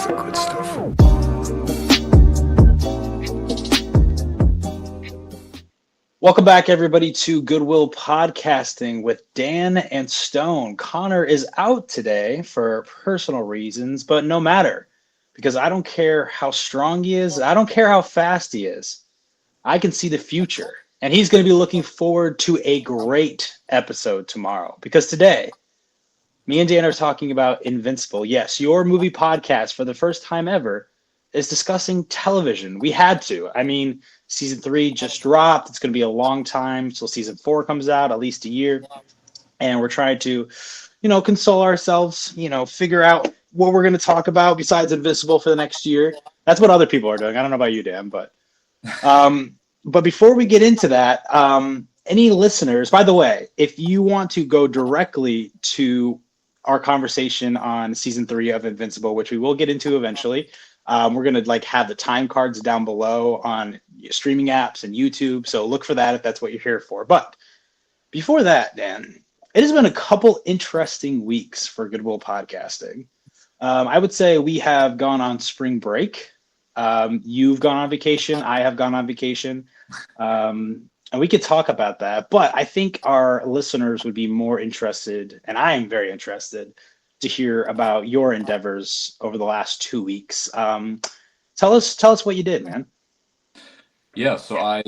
That's the good stuff. Welcome back, everybody, to Goodwill Podcasting with Dan and Stone. Conor is out today for personal reasons, but no matter, because I don't care how strong he is, I don't care how fast he is. I can see the future, and he's going to be looking forward to a great episode tomorrow. Because today, me and Dan are talking about Invincible. Yes, your movie podcast for the first time ever is discussing television. We had to. I mean, season 3 just dropped. It's going to be a long time till season 4 comes out, at least a year. And we're trying to, console ourselves, figure out what we're going to talk about besides Invincible for the next year. That's what other people are doing. I don't know about you, Dan, but before we get into that, any listeners, by the way, if you want to go directly to our conversation on season 3 of Invincible, which we will get into eventually, we're going to have the time cards down below on streaming apps and YouTube. So look for that if that's what you're here for. But before that, Dan, it has been a couple interesting weeks for Goodwill Podcasting. I would say we have gone on spring break. You've gone on vacation. I have gone on vacation. And we could talk about that. But I think our listeners would be more interested, and I am very interested, to hear about your endeavors over the last 2 weeks. Tell us what you did, man. Yeah, so I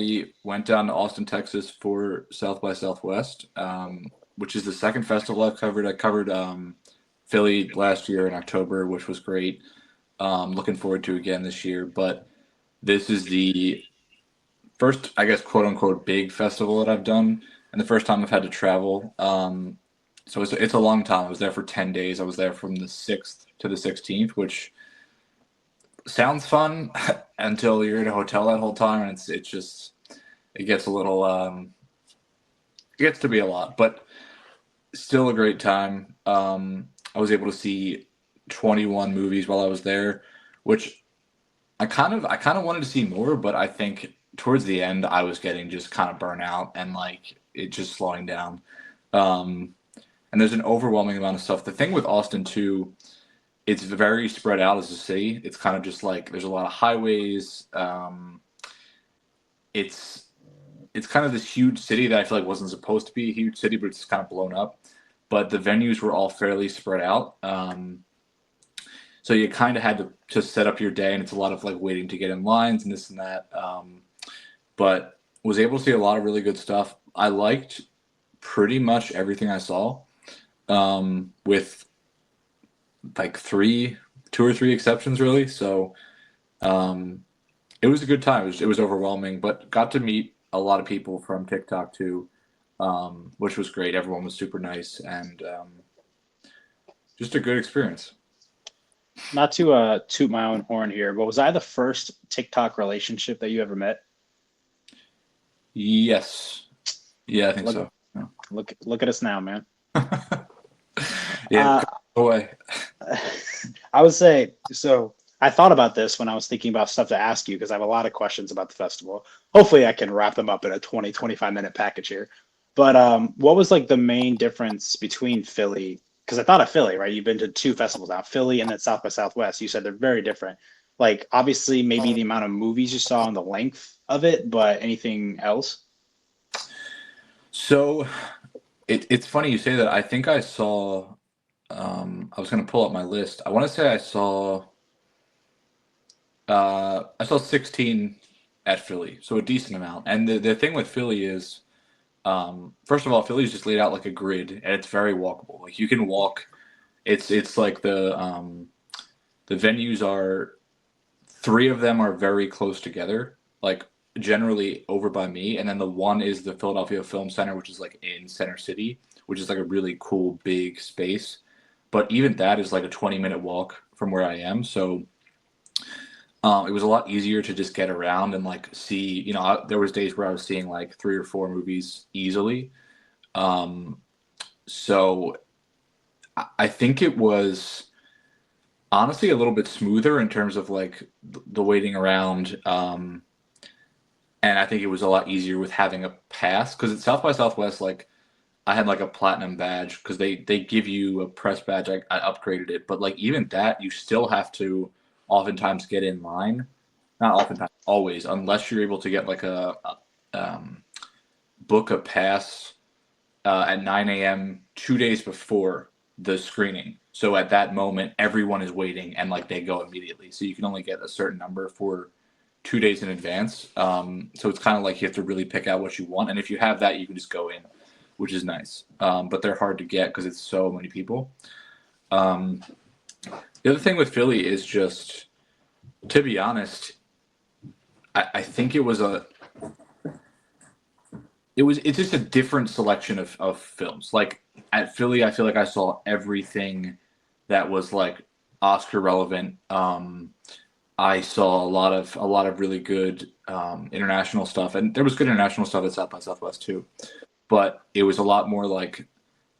went down to Austin, Texas for South by Southwest, which is the second festival I've covered. I covered Philly last year in October, which was great. Looking forward to again this year. But this is the first, I guess, quote unquote, big festival that I've done, and the first time I've had to travel. So it's a long time. I was there for 10 days. I was there from the 6th to the 16th, which sounds fun until you're in a hotel that whole time, and it gets a little it gets to be a lot, but still a great time. I was able to see 21 movies while I was there, which I kind of wanted to see more, but I think towards the end I was getting just kind of burnt out and it just slowing down. And there's an overwhelming amount of stuff. The thing with Austin too, it's very spread out as a city. It's kind of just there's a lot of highways. It's kind of this huge city that I feel like wasn't supposed to be a huge city, but it's kind of blown up. But the venues were all fairly spread out. So you kind of had to set up your day, and it's a lot of waiting to get in lines and this and that. But was able to see a lot of really good stuff. I liked pretty much everything I saw, with 2 or 3 exceptions really. So it was a good time. It was overwhelming, but got to meet a lot of people from TikTok too, which was great. Everyone was super nice, and just a good experience. Not to toot my own horn here, but was I the first TikTok relationship that you ever met? Yes. Yeah, I think so. Yeah. Look at us now, man. Yeah, go away. I would say, so I thought about this when I was thinking about stuff to ask you, because I have a lot of questions about the festival. Hopefully I can wrap them up in a 25 minute package here. But what was the main difference between Philly? Because I thought of Philly, right? You've been to 2 festivals now, Philly and then South by Southwest. You said they're very different. Obviously maybe the amount of movies you saw and the length of it, but anything else? So it's funny you say that. I think I saw, I was going to pull up my list. I want to say I saw 16 at Philly, so a decent amount. And the thing with Philly is, first of all, Philly's just laid out like a grid, and it's very walkable. You can walk. It's the venues are, 3 of them are very close together, generally over by me, and then the one is the Philadelphia Film Center, which is in Center City, which is a really cool big space. But even that is a 20-minute walk from where I am, so it was a lot easier to just get around and see. There was days where I was seeing 3 or 4 movies easily. So I think it was honestly a little bit smoother in terms of the waiting around. And I think it was a lot easier with having a pass, because at South by Southwest, I had a platinum badge because they give you a press badge. I upgraded it, but even that, you still have to oftentimes get in line. Not oftentimes, always, unless you're able to get like book a pass at 9 a.m. 2 days before the screening. So at that moment, everyone is waiting and like they go immediately. So you can only get a certain number for 2 days in advance. So it's kind of like you have to really pick out what you want. And if you have that, you can just go in, which is nice. But they're hard to get because it's so many people. The other thing with Philly is just, to be honest, I think it's just a different selection of films. Like at Philly, I feel like I saw everything that was like Oscar relevant. I saw a lot of really good international stuff, and there was good international stuff at South by Southwest too. But it was a lot more like,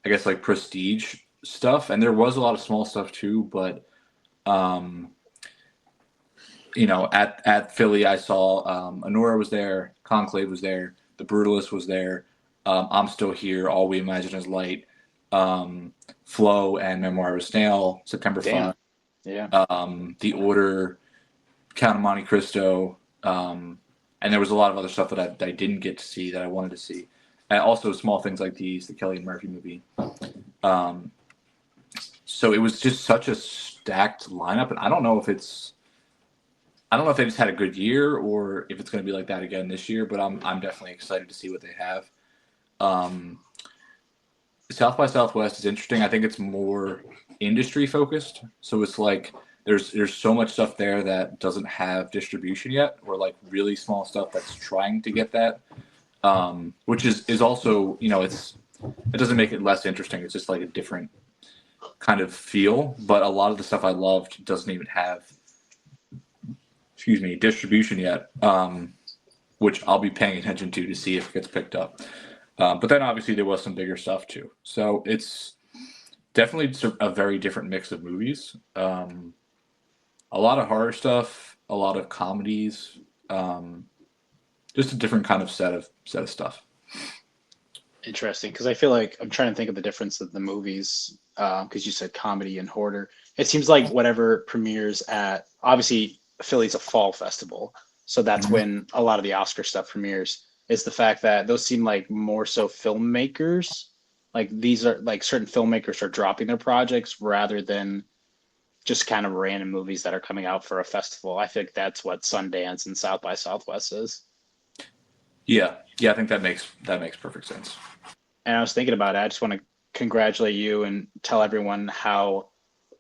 I guess, like prestige stuff, and there was a lot of small stuff too. But at Philly, I saw Honora was there, Conclave was there, The Brutalist was there, I'm Still Here, All We Imagine Is Light, Flow and Memoir of a Snail, September 5th, yeah, The Order, Count of Monte Cristo, and there was a lot of other stuff that I didn't get to see that I wanted to see. And also small things like the Kelly and Murphy movie. So it was just such a stacked lineup, and I don't know if they just had a good year or if it's going to be like that again this year. But I'm definitely excited to see what they have. South by Southwest is interesting. I think it's more industry focused, so it's like there's so much stuff there that doesn't have distribution yet, or like really small stuff that's trying to get that, which is also it doesn't make it less interesting. It's just like a different kind of feel. But a lot of the stuff I loved doesn't even have distribution yet, which I'll be paying attention to see if it gets picked up. But then obviously there was some bigger stuff too. So it's definitely a very different mix of movies. A lot of horror stuff, a lot of comedies, just a different kind of set of stuff. interesting. Because I feel like I'm trying to think of the difference of the movies. Because you said comedy and hoarder. It seems like whatever premieres at, obviously Philly's a fall festival, so that's when a lot of the Oscar stuff premieres. Is the fact that those seem like more so filmmakers, like these are like certain filmmakers are dropping their projects rather than just kind of random movies that are coming out for a festival. I think that's what Sundance and South by Southwest is. Yeah, I think that makes perfect sense. And I was thinking about it. I just want to congratulate you and tell everyone how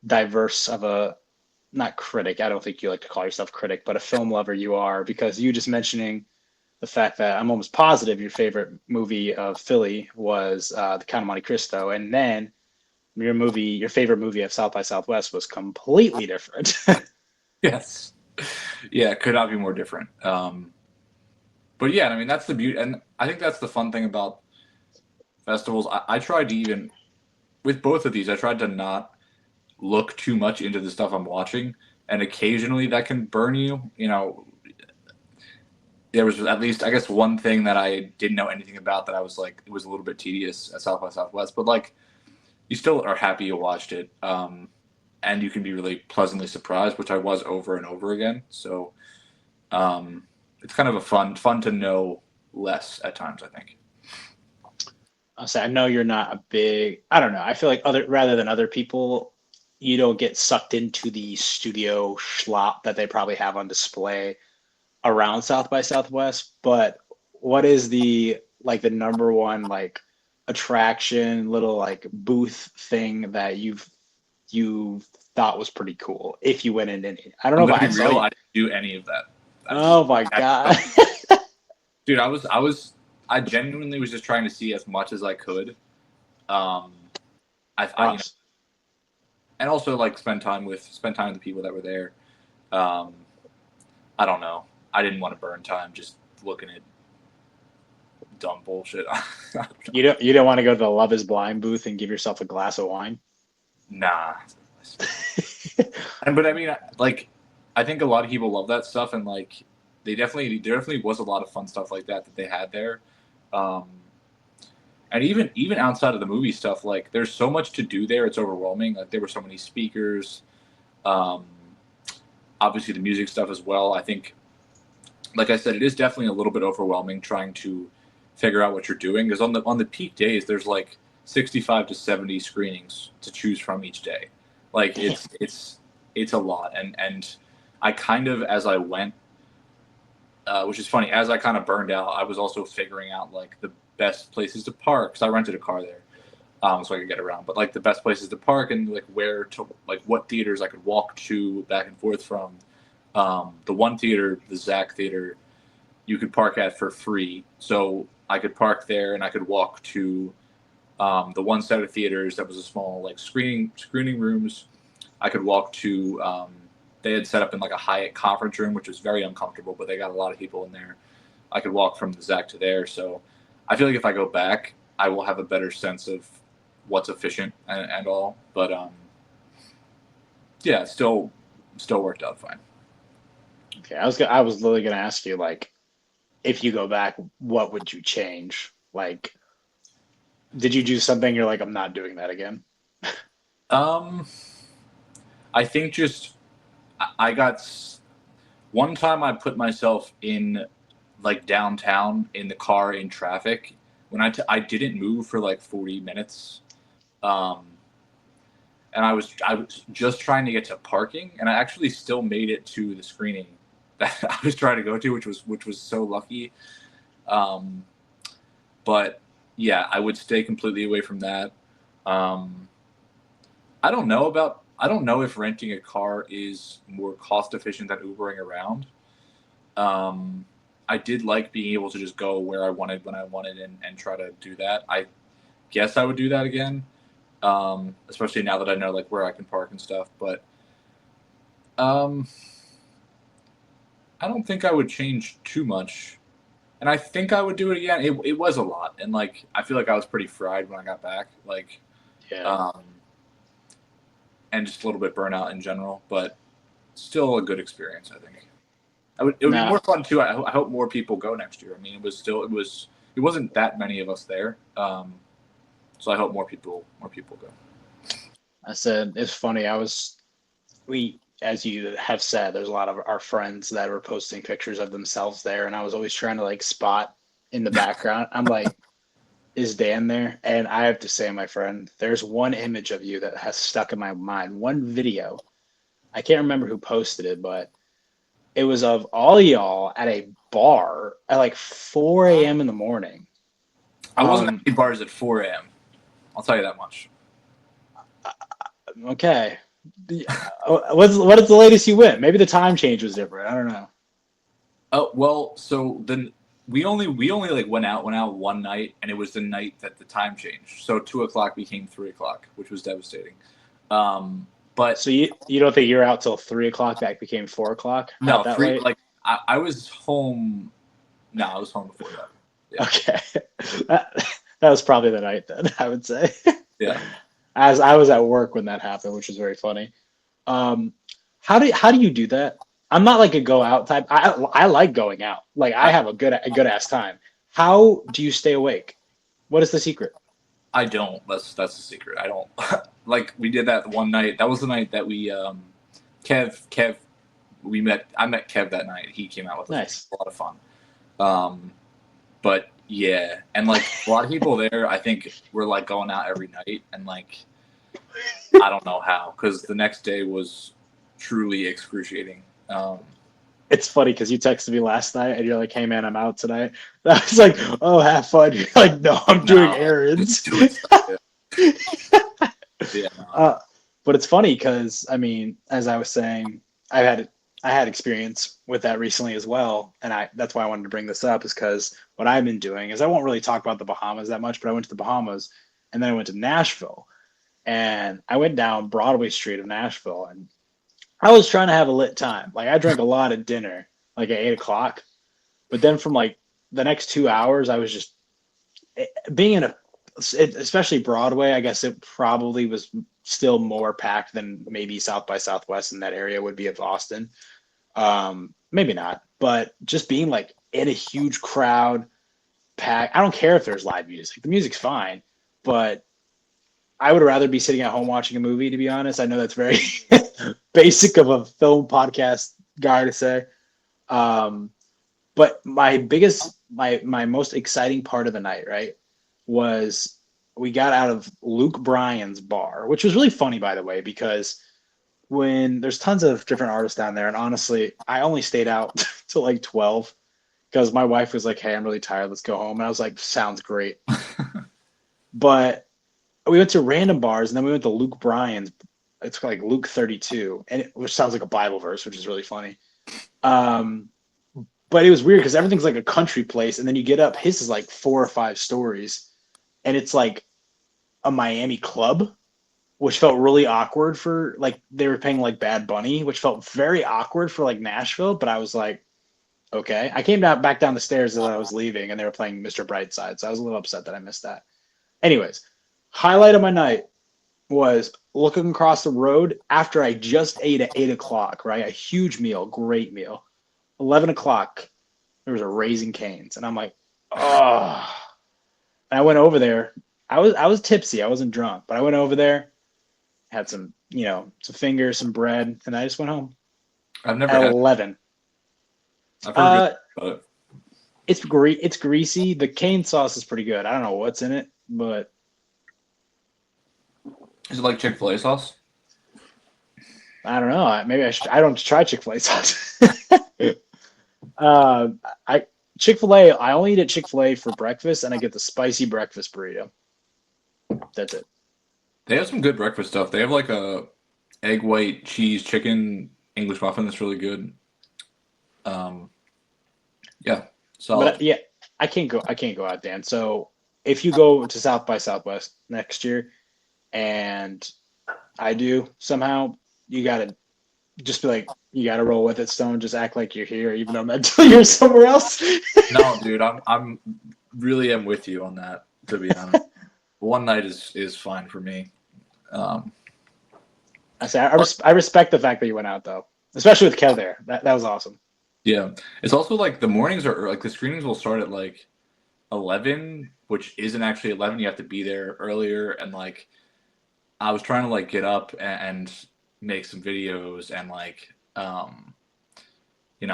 diverse of a, not critic, I don't think you like to call yourself critic, but a film lover you are, because you just mentioning the fact that I'm almost positive your favorite movie of Philly was The Count of Monte Cristo, and then your favorite movie of South by Southwest was completely different. Yes. Yeah, it could not be more different. But yeah, I mean, that's the beauty. And I think that's the fun thing about festivals. I tried to even, with both of these, I tried to not look too much into the stuff I'm watching. And occasionally that can burn you. There was at least, I guess, one thing that I didn't know anything about that I was like, it was a little bit tedious at South by Southwest. But like, you still are happy you watched it. And you can be really pleasantly surprised, which I was over and over again. So it's kind of a fun to know less at times, I think. I'll say I know you're not a big. I don't know. I feel like rather than other people, you don't get sucked into the studio schlop that they probably have on display around South by Southwest. But what is the number one like attraction, little like booth thing that you thought was pretty cool if you went in any? I don't know if I saw you. I didn't do any of that. Oh my God. Dude, I genuinely was just trying to see as much as I could. And also like spend time with the people that were there. I don't know. I didn't want to burn time just looking at dumb bullshit. You don't want to go to the Love Is Blind booth and give yourself a glass of wine? Nah. But I mean, like, I think a lot of people love that stuff, and like, there definitely was a lot of fun stuff like that they had there. And even outside of the movie stuff, like, there's so much to do there. It's overwhelming. Like, there were so many speakers. obviously the music stuff as well. I think, like I said, it is definitely a little bit overwhelming trying to figure out what you're doing because on the peak days there's like 65 to 70 screenings to choose from each day. Like Damn. it's a lot, and I kind of as I went, which is funny, as I kind of burned out, I was also figuring out like the best places to park because I rented a car there, so I could get around. But like the best places to park and like where to like what theaters I could walk to back and forth from. The one theater, the Zach Theater, you could park at for free. So I could park there and I could walk to the one set of theaters that was a small like screening rooms. I could walk to. They had set up in like a Hyatt conference room, which was very uncomfortable, but they got a lot of people in there. I could walk from the Zach to there. So I feel like if I go back, I will have a better sense of what's efficient and all. But yeah, still worked out fine. Okay, I was literally gonna ask you like, if you go back, what would you change? Like, did you do something you're like, I'm not doing that again? Um, I think just I got one time I put myself in like downtown in the car in traffic when I didn't move for like 40 minutes. Um, and I was just trying to get to parking, and I actually still made it to the screening that I was trying to go to, which was so lucky. Um, but yeah, I would stay completely away from that. Um, I don't know if renting a car is more cost efficient than Ubering around. Um, I did like being able to just go where I wanted when I wanted and try to do that. I guess I would do that again, especially now that I know like where I can park and stuff. But um, I don't think I would change too much, and I think I would do it again. It was a lot, and like I feel like I was pretty fried when I got back, like Yeah. um, and just a little bit burnout in general, but still a good experience. I think. It would be Now, more fun too. I hope more people go next year. I mean, it wasn't that many of us there, so I hope more people go. I said it's funny. We, as you have said, there's a lot of our friends that were posting pictures of themselves there, and I was always trying to like spot in the background. I'm like, is Dan there? And I have to say, my friend, there's one image of you that has stuck in my mind. One video. I can't remember who posted it, but it was of all y'all at a bar at like 4 a.m. in the morning. I wasn't at Um, any bars at 4 a.m. I'll tell you that much. okay. What is the latest you went? Maybe the time change was different. I don't know. Oh well, so then we only like went out one night, and it was the night that the time changed. So 2 o'clock became 3 o'clock, which was devastating. But So you don't think you're out till 3 o'clock? That became 4 o'clock. Out no, that three late? like I was home. No, I was home before that. Yeah, Okay, that, that was probably the night then. I would say, yeah. as I was at work when that happened, which was very funny. Um, how do you do that? I'm not like a go out type. I like going out. Like I I have a good ass time. How do you stay awake? What is the secret? I don't. That's the secret. I don't like we did that one night. That was the night that we Kev we met. I met Kev that night. He came out with us. It was Nice. a lot of fun. Um, but yeah, and like a lot of people there, I think were like going out every night, and like I don't know how because the next day was truly excruciating. It's funny because you texted me last night and you're like, "Hey man, I'm out tonight." I was like, "Oh, have fun." You're like, "No, I'm doing No, errands." just doing stuff. Yeah, yeah, no. uh, but it's funny because I mean, as I was saying, I had experience with that recently as well, and I that's why I wanted to bring this up is because what I've been doing is I won't really talk about the Bahamas that much, but I went to the Bahamas and then I went to Nashville and I went down Broadway Street of Nashville and I was trying to have a lit time. Like I drank a lot of dinner, like at 8 o'clock, but then from like the next 2 hours, I was just being in a, especially Broadway. I guess it probably was still more packed than maybe South by Southwest in that area would be of Austin. Maybe not, but just being like in a huge crowd, pack. I don't care if there's live music. The music's fine, but I would rather be sitting at home watching a movie. To be honest, I know that's very basic of a film podcast guy to say. Um, but my most exciting part of the night, right, was we got out of Luke Bryan's bar, which was really funny, by the way, because when there's tons of different artists down there, and honestly, I only stayed out till like 12 because my wife was like, "Hey, I'm really tired. Let's go home." And I was like, "Sounds great." But we went to random bars, and then we went to Luke Bryan's. It's like Luke 32, which sounds like a Bible verse, which is really funny. Um, but it was weird because everything's like a country place, and then you get up. His is like 4 or 5 stories, and it's like a Miami club, which felt really awkward for like they were paying like Bad Bunny, which felt very awkward for like Nashville. But I was like, okay. I came back down the stairs as I was leaving, and they were playing Mr. Brightside, so I was a little upset that I missed that. Anyways, highlight of my night was looking across the road after I just ate at 8 o'clock. Right, a huge meal, great meal. 11 o'clock, there was a Raising Cane's, and I'm like, oh. And I went over there. I was tipsy. I wasn't drunk, but I went over there, had some some fingers, some bread, and I just went home I've never at had. 11. I've heard Uh, good about it. it's greasy. The cane sauce is pretty good. I don't know what's in it, but Is it like Chick-fil-A sauce? I don't know. Maybe I should. I don't try Chick-fil-A sauce. uh, I Chick-fil-A. I only eat at Chick-fil-A for breakfast, and I get the spicy breakfast burrito. That's it. They have some good breakfast stuff. They have like a egg white cheese chicken English muffin that's really good. Um, yeah, But solid. yeah, I can't go. I can't go out, Dan. So if you go to South by Southwest next year, and I do somehow, you gotta just be like, you gotta roll with it, Stone. Just act like you're here, even though mentally you're somewhere else. No, dude, I'm really am with you on that. To be honest, one night is fine for me. Um, I say I respect the fact that you went out though, especially with Kev there. That was awesome. yeah, it's also like the mornings are like the screenings will start at like 11, which isn't actually 11. You have to be there earlier, and like I was trying to like get up and make some videos and like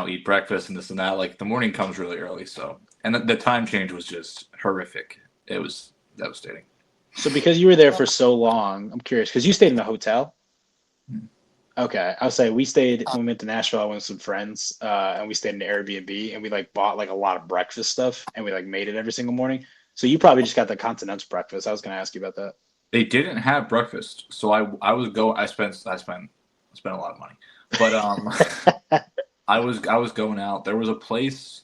eat breakfast and this and that. Like the morning comes really early, so and the time change was just horrific. It was devastating. So because you were there for so long, I'm curious because you stayed in a hotel. Okay, I'll say we stayed when we went to Nashville. I went with some friends, and we stayed in an Airbnb, and we like bought like a lot of breakfast stuff, and we like made it every single morning. So you probably just got the continental breakfast. I was going to ask you about that. They didn't have breakfast, so I was go I spent a lot of money, but I was going out. There was a place,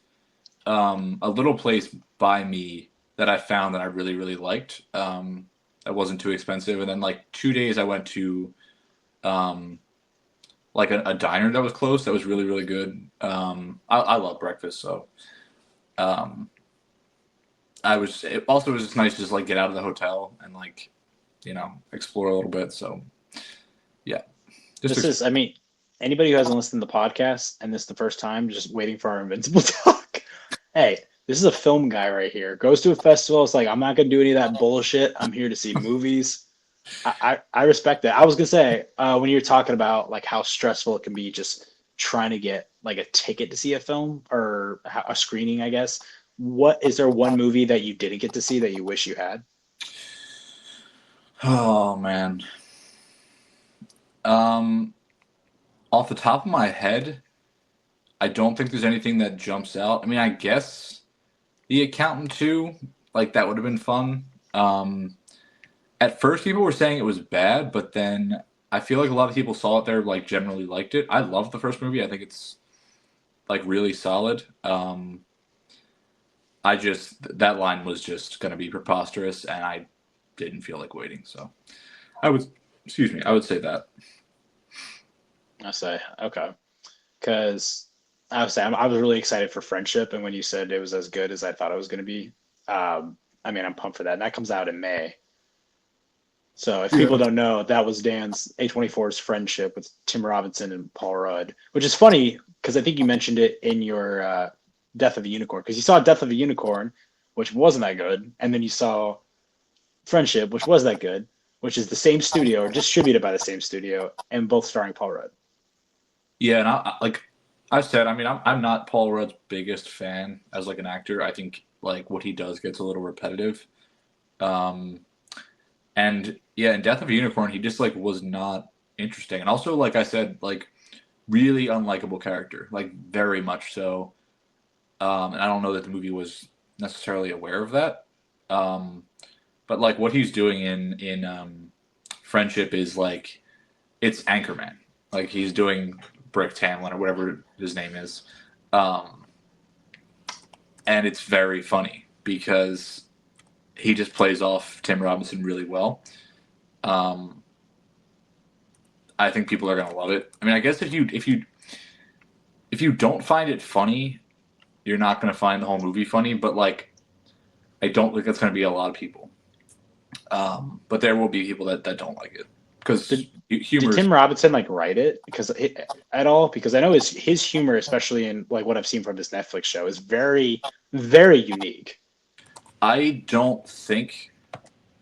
a little place by me that I found that I really really liked. That wasn't too expensive, and then like 2 days I went to um, like a diner that was close that was really really good. I love breakfast, so um, it also was just nice to just like get out of the hotel and like explore a little bit. So yeah, just This is, I mean, anybody who hasn't listened to the podcast and this is the first time, just waiting for our Invincible talk. Hey, this is a film guy right here. Goes to a festival. It's like, I'm not going to do any of that bullshit. I'm here to see movies. I respect that. I was going to say, when you're talking about like how stressful it can be just trying to get like a ticket to see a film or a screening, I guess. What is there one movie that you didn't get to see that you wish you had? oh man. Um, Off the top of my head, I don't think there's anything that jumps out. I mean, I guess The Accountant 2, like that would have been fun. At first, people were saying it was bad, but then I feel like a lot of people saw it there, like generally liked it. I love the first movie. I think it's like really solid. That line was just going to be preposterous, and I didn't feel like waiting. So I would, excuse me, I would say that. I say, okay. Because I was really excited for Friendship, and when you said it was as good as I thought it was going to be, I mean, I'm pumped for that. And that comes out in May. So if Yeah. people don't know, that was Dan's A24's Friendship with Tim Robinson and Paul Rudd, which is funny because I think you mentioned it in your Death of a Unicorn, because you saw Death of a Unicorn, which wasn't that good, and then you saw Friendship, which was that good, which is the same studio or distributed by the same studio, and both starring Paul Rudd. Yeah, and like I said, I mean, I'm not Paul Rudd's biggest fan as like an actor. I think like what he does gets a little repetitive. Um, and yeah, in Death of a Unicorn, he just like was not interesting, and also like I said, like really unlikable character, like very much so. And I don't know that the movie was necessarily aware of that. Um, but like what he's doing in Friendship is like it's Anchorman. Like he's doing Brick Tamlin or whatever his name is, um, and it's very funny because he just plays off Tim Robinson really well. Um, I think people are gonna love it. I mean, I guess if you don't find it funny, you're not gonna find the whole movie funny. But like, I don't think that's gonna be a lot of people. But there will be people that don't like it because Did did humor is. Tim Robinson like write it at all? Because I know his humor, especially in like what I've seen from this Netflix show, is very very unique. I don't think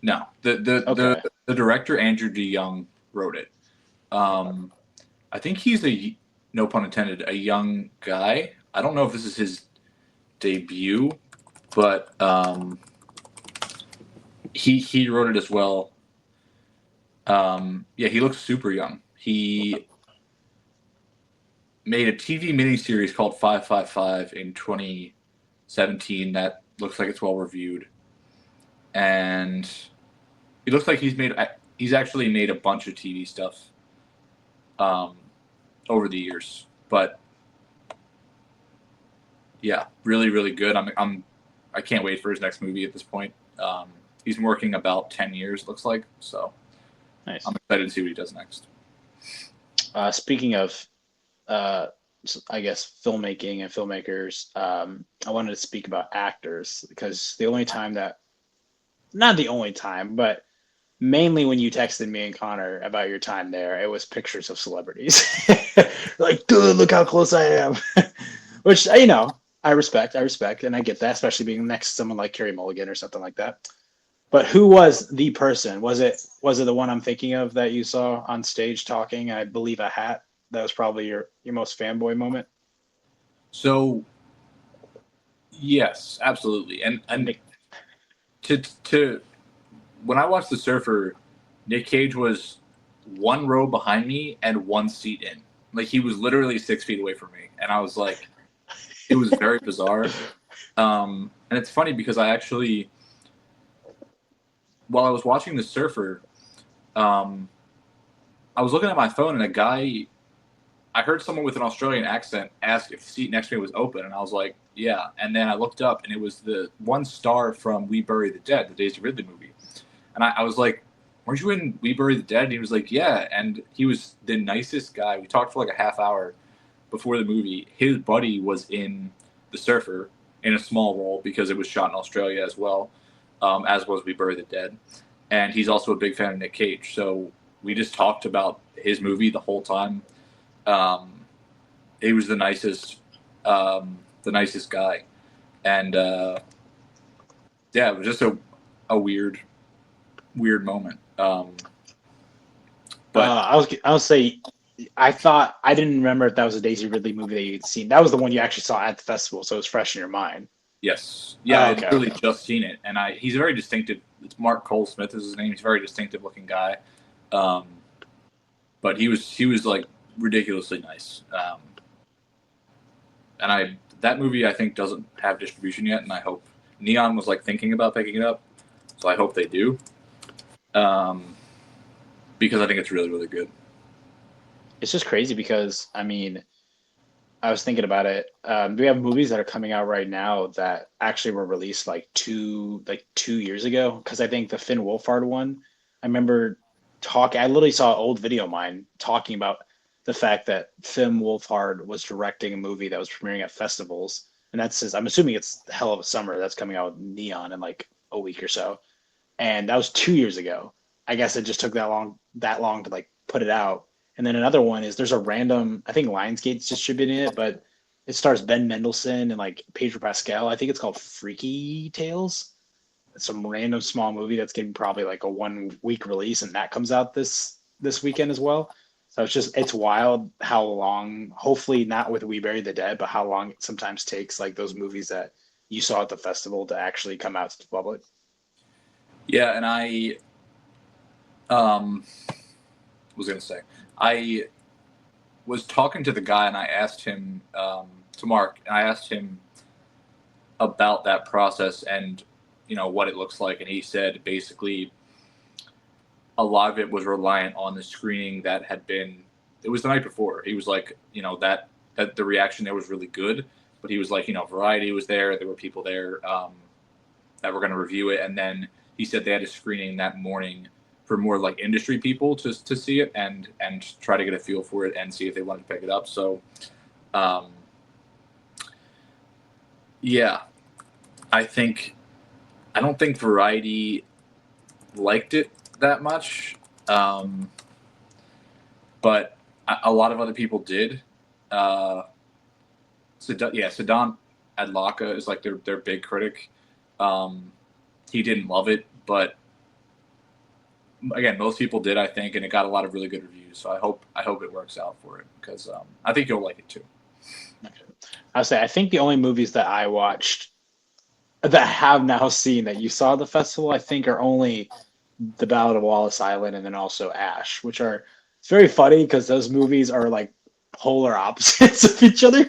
no. Okay, The director Andrew D. Young wrote it. Um, I think he's no pun intended, a young guy. I don't know if this is his debut, but he wrote it as well. Yeah, he looks super young. He made a TV miniseries called 555 in 2017 that looks like it's well reviewed, and he looks like he's actually made a bunch of TV stuff um, over the years. But yeah, really really good. I can't wait for his next movie at this point. He's been working about 10 years, looks like. So I'm nice. excited to see what he does next. Speaking of, uh, I guess filmmaking and filmmakers, I wanted to speak about actors because the only time that, not the only time, but mainly when you texted me and Connor about your time there, it was pictures of celebrities. Like, dude, look how close I am. Which, I respect, and I get that, especially being next to someone like Carrie Mulligan or something like that. But who was the person? Was it the one I'm thinking of that you saw on stage talking? I believe a hat. That was probably your most fanboy moment. So yes, absolutely. And Nick. to when I watched The Surfer, Nick Cage was one row behind me and one seat in. Like he was literally 6 feet away from me, and I was like, it was very bizarre. And it's funny because I actually, while I was watching The Surfer, um, I was looking at my phone and a guy, I heard someone with an Australian accent ask if the seat next to me was open, and I was like, yeah. And then I looked up, and it was the one star from We Bury the Dead, the Daisy Ridley movie. And I was like, weren't you in We Bury the Dead? And he was like, yeah. And he was the nicest guy. We talked for like a half hour before the movie. His buddy was in The Surfer in a small role because it was shot in Australia as well, as was We Bury the Dead. And he's also a big fan of Nick Cage. So we just talked about his movie the whole time. Um, he was the nicest guy. And yeah, it was just a weird moment. But I'll say I thought I didn't remember if that was a Daisy Ridley movie that you'd seen. That was the one you actually saw at the festival, so it's fresh in your mind. yes, yeah, I Oh, had okay, really okay. just seen it, and he's a very distinctive. It's Mark Cole Smith is his name. He's a very distinctive looking guy, um, but he was like ridiculously nice. And I that movie I think doesn't have distribution yet, and I hope Neon was like thinking about picking it up, so I hope they do, um, because I think it's really really good. It's just crazy because I mean, I was thinking about it. We have movies that are coming out right now that actually were released like 2 years ago. Because I think the Finn Wolfhard one, I remember talking. I literally saw an old video of mine talking about the fact that Finn Wolfhard was directing a movie that was premiering at festivals, and that's his. I'm assuming it's Hell of a Summer that's coming out with Neon in like a week or so, and that was 2 years ago. I guess it just took that long to like put it out. And then another one is there's a random, I think Lionsgate's distributing it, but it stars Ben Mendelsohn and like Pedro Pascal. I think it's called Freaky Tales. It's some random small movie that's getting probably like a 1 week release, and that comes out this weekend as well. So it's wild how long, hopefully not with We Bury the Dead, but how long it sometimes takes like those movies that you saw at the festival to actually come out to the public. Yeah, and I was gonna say I was talking to the guy and I asked him to Mark, and I asked him about that process and what it looks like, and he said basically a lot of it was reliant on the screening that had been. It was the night before. He was like, that the reaction there was really good, but he was like, Variety was there. There were people there that were going to review it, and then he said they had a screening that morning for more like industry people to see it and try to get a feel for it and see if they wanted to pick it up. So, um, yeah, I don't think Variety liked it that much, um, but a lot of other people did. Uh, Sadan Adlaka is like their big critic. He didn't love it, but again, most people did, I think, and it got a lot of really good reviews. So I hope it works out for it because I think you'll like it too. I'll say I think the only movies that I watched that I have now seen that you saw at the festival, I think, are only The Ballad of Wallace Island and then also Ash, which are it's very funny because those movies are like polar opposites of each other.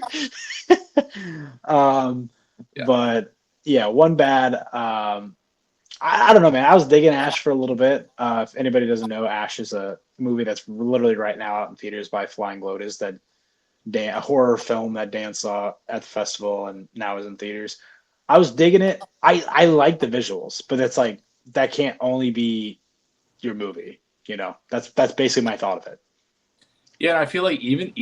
um, Yeah. but yeah, one bad. I don't know, man. I was digging Ash for a little bit. If anybody doesn't know, Ash is a movie that's literally right now out in theaters by Flying Lotus. A horror film that Dan saw at the festival and now is in theaters. I was digging it. I like the visuals, but it's like that can't only be your movie. That's basically my thought of it. Yeah, I feel like even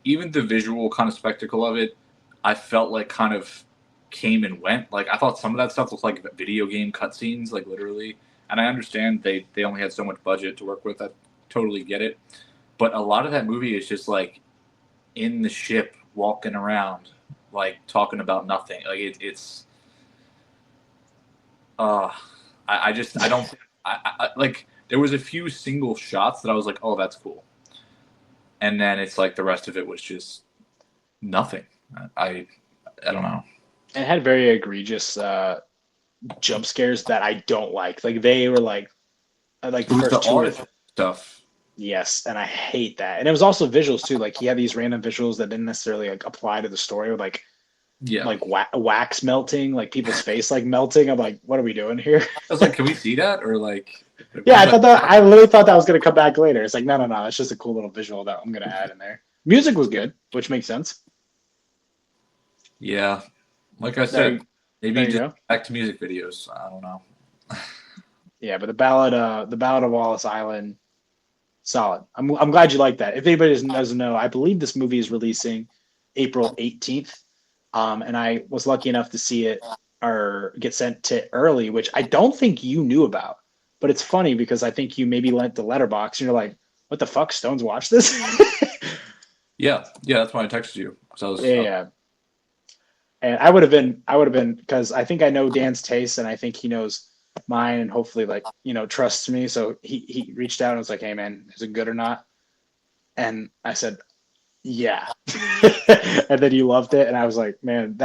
the visual kind of spectacle of it, I felt like kind of came and went. Like I thought some of that stuff looked like video game cutscenes, like literally. And I understand they only had so much budget to work with. I totally get it. But a lot of that movie is just like in the ship, walking around, like talking about nothing. Like it's. Uh, I just I don't like. There was a few single shots that I was like, oh, that's cool. And then it's like the rest of it was just nothing. I don't know. And it had very egregious jump scares that I don't like. Like they were like It the was the first two or art stuff. yes, and I hate that. And it was also visuals too. Like he had these random visuals that didn't necessarily like apply to the story, with Yeah. like wax melting, like people's face like melting. I'm like, what are we doing here? I was like, can we see that? Or like, Yeah, was I that? thought that I literally thought that was gonna come back later. It's like, no, no, no. It's just a cool little visual that I'm gonna add in there. Music was good, which makes sense. Yeah. Like I There, said, maybe there you just go. back to music videos. I don't know. Yeah, but the Ballad of Wallace Island, solid. I'm glad you like that. If anybody doesn't know, I believe this movie is releasing April 18th. And I was lucky enough to see it or get sent to early, which I don't think you knew about. But it's funny because I think you maybe lent the letterbox and you're like, what the fuck? Stones watch this? Yeah. Yeah. That's why I texted you. Because Yeah. And I would have been because I think I know Dan's taste and I think he knows mine and hopefully like, trusts me. So he reached out and was like, hey man, is it good or not? And I said, yeah. And then you loved it. And I was like, man,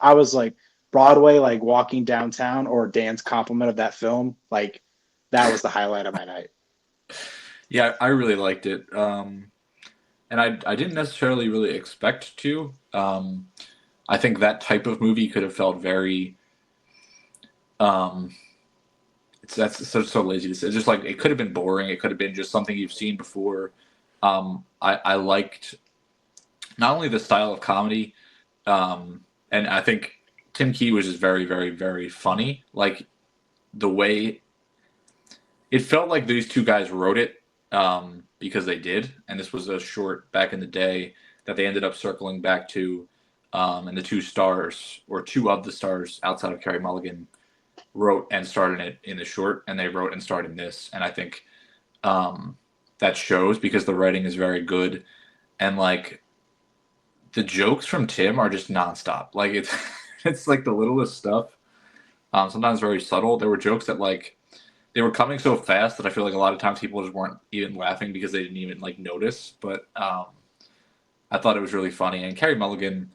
I was like Broadway, like walking downtown or Dan's compliment of that film. Like that was the highlight of my night. yeah, I really liked it. And I didn't necessarily really expect to. I think that type of movie could have felt very. Um, that's so lazy to say. It's just like it could have been boring. It could have been just something you've seen before. I liked not only the style of comedy, and I think Tim Key was just very, very, very funny. Like the way it felt like these two guys wrote it because they did, and this was a short back in the day that they ended up circling back to, and the two stars or two of the stars outside of Carey Mulligan wrote and starred in it in the short, and they wrote and starred in this, and I think that shows because the writing is very good, and like the jokes from Tim are just nonstop. Like it's like the littlest stuff. Sometimes very subtle. There were jokes that like they were coming so fast that I feel like a lot of times people just weren't even laughing because they didn't even like notice. But I thought it was really funny. And Carrie Mulligan,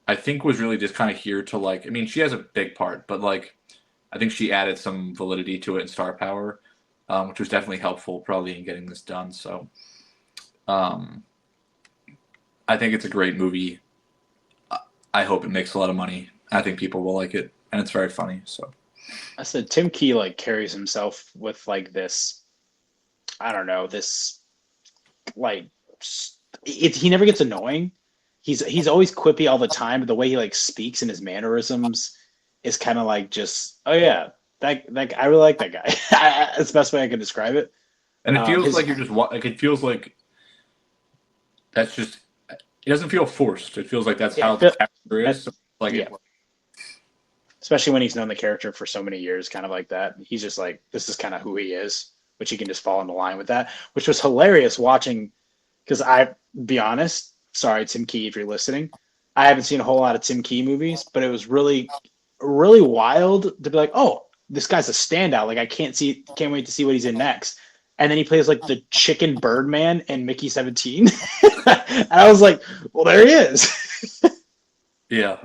I think, was really just kind of here to like. I mean, she has a big part, but like, I think she added some validity to it and star power, which was definitely helpful, probably in getting this done. So, um, I think it's a great movie. I hope it makes a lot of money. I think people will like it, and it's very funny. So, I said Tim Key like carries himself with like this, I don't know, this like he never gets annoying. He's always quippy all the time, but the way he like speaks and his mannerisms is kind of like just, oh yeah, that I really like that guy. That's the best way I can describe it. and it feels like His you're just like it feels like that's just it doesn't feel forced. It feels like that's yeah, how the character is. that So, like yeah, it, especially when he's known the character for so many years, kind of like that. He's just like, this is kind of who he is, which he can just fall into line with that, which was hilarious watching. Because I, be honest, sorry Tim Key if you're listening, I haven't seen a whole lot of Tim Key movies, but it was really wild to be like, oh, this guy's a standout. Like I can't wait to see what he's in next. And then he plays like the Chicken Birdman in Mickey 17, and I was like, well, there he is. yeah,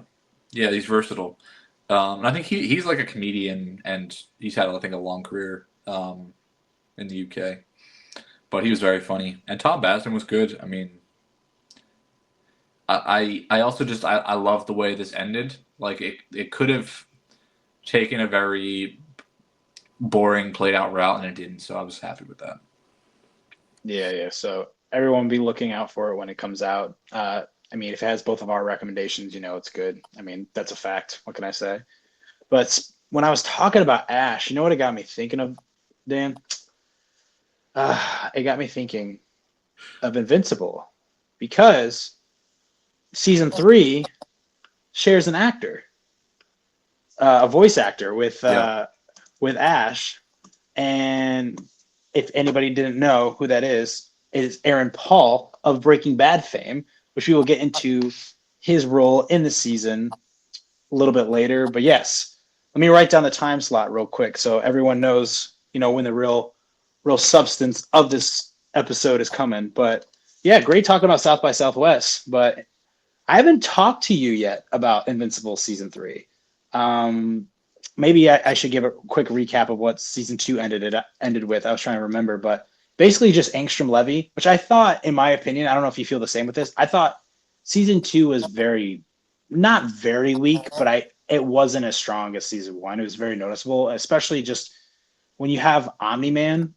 yeah, he's versatile. And I think he's like a comedian, and he's had I think a long career in the UK. But he was very funny, and Tom Basden was good. I mean, I also just I love the way this ended. Like it could have taken a very boring, played out route, and it didn't. So I was happy with that. Yeah. So everyone be looking out for it when it comes out. I mean, if it has both of our recommendations, it's good. I mean, that's a fact. What can I say? But when I was talking about Ash, you know what it got me thinking of, Dan? It got me thinking of Invincible because season 3 shares an actor, a voice actor Yeah, with Ash, and if anybody didn't know who that is, it is Aaron Paul of Breaking Bad fame, which we will get into his role in the season a little bit later. But yes, let me write down the time slot real quick so everyone knows, when the real substance of this episode is coming. But yeah, great talking about South by Southwest. But I haven't talked to you yet about Invincible season 3. Um, Maybe I should give a quick recap of what season 2 ended with. I was trying to remember, but basically just Angstrom Levy, which I thought, in my opinion, I don't know if you feel the same with this. I thought season 2 was not very weak, but it wasn't as strong as season 1. It was very noticeable, especially just when you have Omni Man,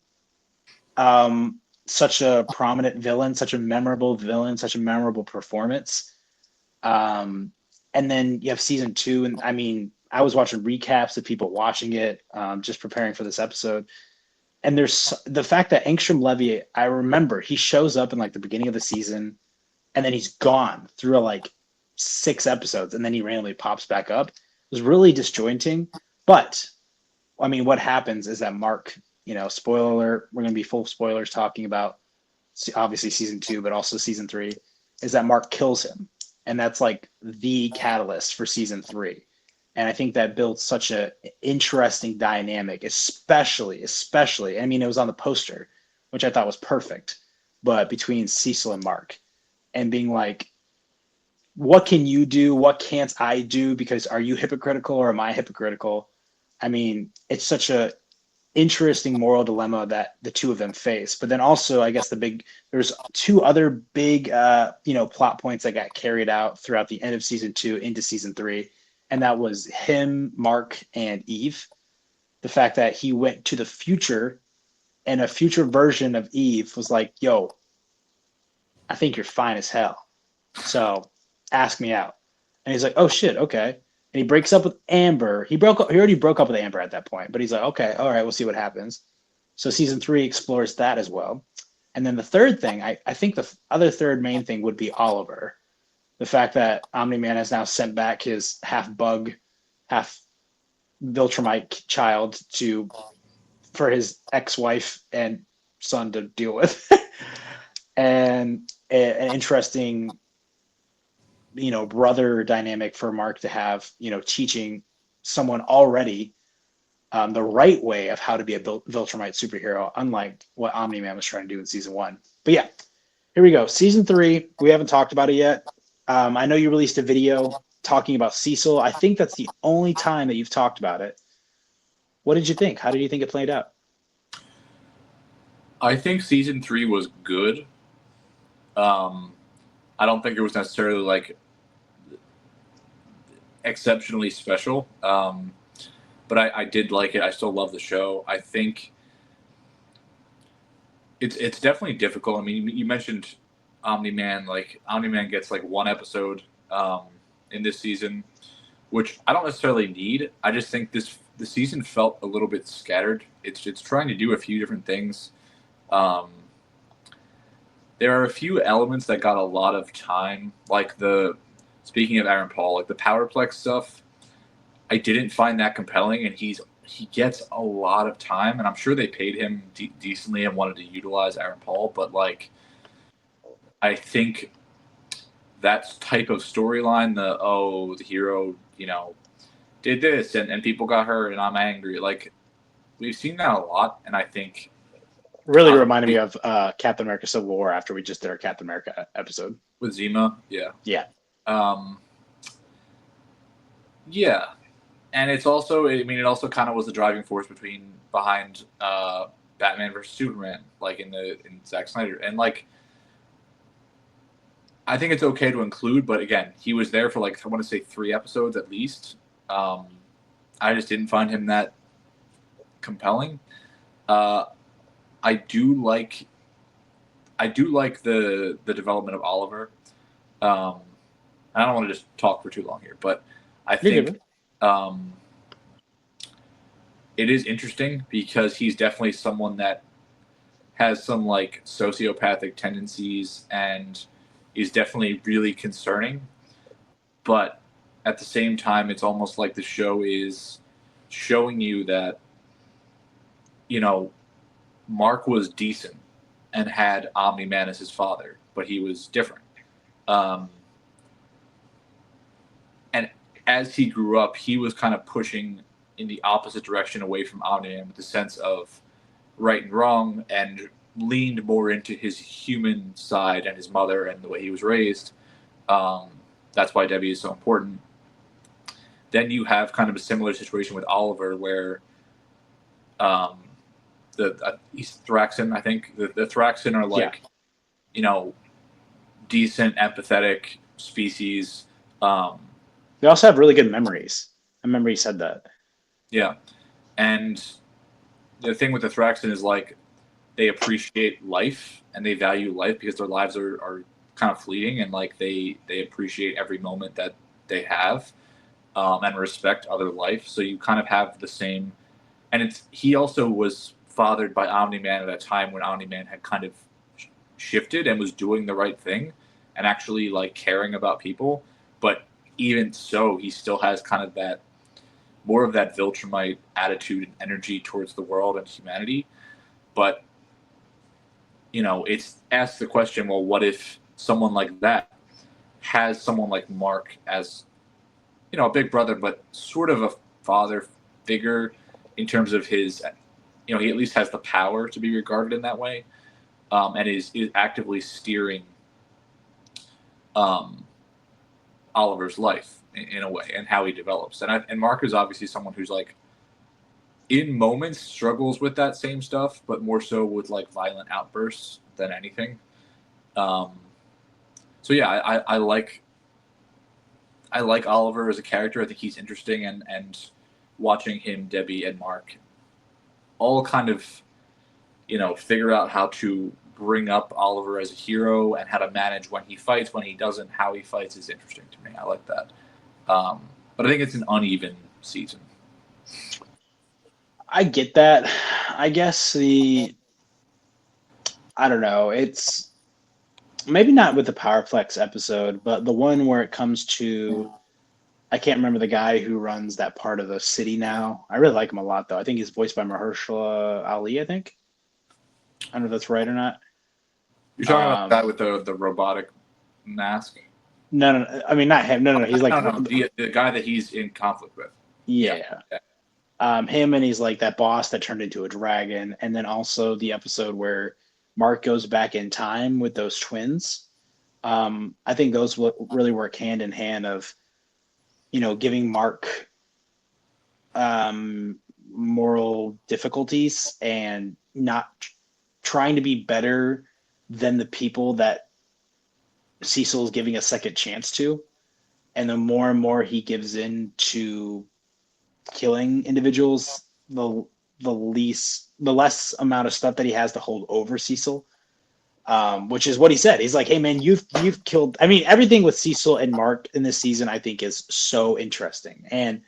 such a prominent villain, such a memorable villain, such a memorable performance. And then you have season 2, and I mean, I was watching recaps of people watching it, just preparing for this episode. And there's the fact that Angstrom Levy, I remember he shows up in like the beginning of the season, and then he's gone through like 6 episodes, and then he randomly pops back up. It was really disjointing. But I mean, what happens is that Mark, spoiler alert, we're going to be full spoilers talking about obviously season 2, but also season 3, is that Mark kills him. And that's like the catalyst for season 3. And I think that builds such a interesting dynamic, especially, I mean, it was on the poster, which I thought was perfect, but between Cecil and Mark and being like, what can you do? What can't I do? Because are you hypocritical or am I hypocritical? I mean, it's such a interesting moral dilemma that the two of them face. But then also, I guess there's two other big, plot points that got carried out throughout the end of season 2 into season 3, and that was him, Mark, and Eve. The fact that he went to the future, and a future version of Eve was like, "Yo, I think you're fine as hell. So ask me out." And he's like, "Oh shit, okay." And he breaks up with Amber. He already broke up with Amber at that point, but he's like, "Okay, all right, we'll see what happens." So season 3 explores that as well. And then the third thing, I think the other third main thing would be Oliver. The fact that Omni-Man has now sent back his half bug, half Viltrumite child for his ex-wife and son to deal with. And an interesting, brother dynamic for Mark to have, teaching someone already the right way of how to be a Viltrumite superhero, unlike what Omni-Man was trying to do in season 1. But yeah, here we go. Season 3, we haven't talked about it yet. I know you released a video talking about Cecil. I think that's the only time that you've talked about it. What did you think? How did you think it played out? I think season 3 was good. I don't think it was necessarily like exceptionally special, but I did like it. I still love the show. I think it's definitely difficult. I mean, you mentioned Omni-Man. Like Omni-Man gets like one episode in this season, which I don't necessarily need. I just think the season felt a little bit scattered. It's trying to do a few different things. There are a few elements that got a lot of time, like speaking of Aaron Paul, like the Powerplex stuff. I didn't find that compelling, and he gets a lot of time, and I'm sure they paid him decently and wanted to utilize Aaron Paul, but like I think that type of storyline, the hero, did this and people got hurt and I'm angry. Like we've seen that a lot, and I think Really reminded me of Captain America Civil War after we just did our Captain America episode. With Zima, yeah. Yeah. Yeah. And it's also, it also kind of was the driving force behind Batman versus Superman, like in Zack Snyder. And like, I think it's okay to include, but again, he was there for like, I want to say 3 episodes at least. I just didn't find him that compelling. I do like the development of Oliver. I don't want to just talk for too long here, but I think it is interesting because he's definitely someone that has some like sociopathic tendencies and is definitely really concerning. But at the same time, it's almost like the show is showing you that, Mark was decent and had Omni-Man as his father, but he was different. And as he grew up, he was kind of pushing in the opposite direction away from Omni-Man with the sense of right and wrong, and leaned more into his human side and his mother and the way he was raised. That's why Debbie is so important. Then you have kind of a similar situation with Oliver where he's Thraxan, I think. The Thraxan are like, decent, empathetic species. They also have really good memories. I remember he said that. Yeah. And the thing with the Thraxan is like they appreciate life and they value life because their lives are kind of fleeting, and like they appreciate every moment that they have, and respect other life. So you kind of have the same, and he also was fathered by Omni-Man at a time when Omni-Man had kind of shifted and was doing the right thing and actually like caring about people. But even so, he still has kind of that more of that Viltrumite attitude and energy towards the world and humanity. But it's asked the question, well, what if someone like that has someone like Mark as a big brother, but sort of a father figure in terms of his, he at least has the power to be regarded in that way, and is actively steering Oliver's life in a way and how he develops. And Mark is obviously someone who's like in moments struggles with that same stuff, but more so with like violent outbursts than anything. So yeah, I like Oliver as a character. I think he's interesting, and watching him, Debbie, and Mark all kind of, figure out how to bring up Oliver as a hero and how to manage when he fights, when he doesn't, how he fights is interesting to me. I like that. But I think it's an uneven season. I get that. I guess I don't know. It's maybe not with the Powerplex episode, but the one where it comes to, I can't remember the guy who runs that part of the city now. I really like him a lot, though. I think he's voiced by Mahershala Ali, I think. I don't know if that's right or not. You're talking about that with the robotic mask? No. I mean, not him. No. He's like the guy that he's in conflict with. Yeah. Him and he's like that boss that turned into a dragon, and then also the episode where Mark goes back in time with those twins. I think those really work hand in hand of giving Mark um, moral difficulties and not trying to be better than the people that Cecil is giving a second chance to. And the more and more he gives in to killing individuals, the less amount of stuff that he has to hold over Cecil. Which is what he said. He's like, "Hey man, you've killed." I mean, everything with Cecil and Mark in this season, I think, is so interesting. And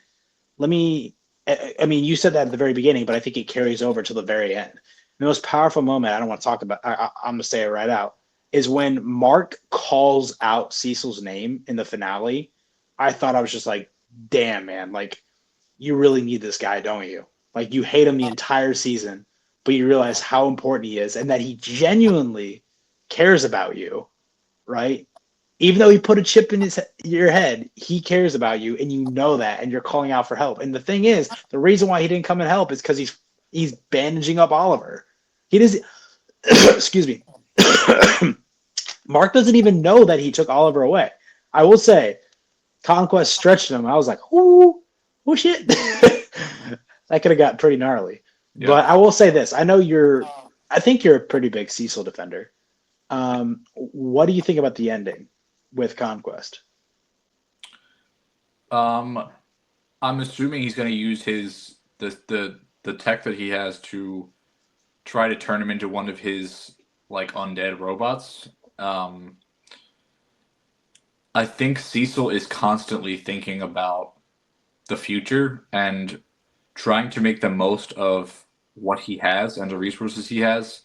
let me, I mean, you said that at the very beginning, but I think it carries over to the very end. The most powerful moment, I don't want to talk about, I'm going to say it right out, is when Mark calls out Cecil's name in the finale. I thought I was just like, damn, man, like, you really need this guy, don't you? Like, you hate him the entire season, but you realize how important he is and that he genuinely cares about you, right? Even though he put a chip in your head, he cares about you, and you know that, and you're calling out for help. And the thing is, the reason why he didn't come and help is because he's bandaging up Oliver. He does. Excuse me. Mark doesn't even know that he took Oliver away. I will say, Conquest stretched him. I was like, ooh, oh shit. That could have got pretty gnarly. Yeah. But I will say this: I think you're a pretty big Cecil defender. What do you think about the ending with Conquest? I'm assuming he's going to use the tech that he has to try to turn him into one of his like undead robots. I think Cecil is constantly thinking about the future and trying to make the most of what he has and the resources he has.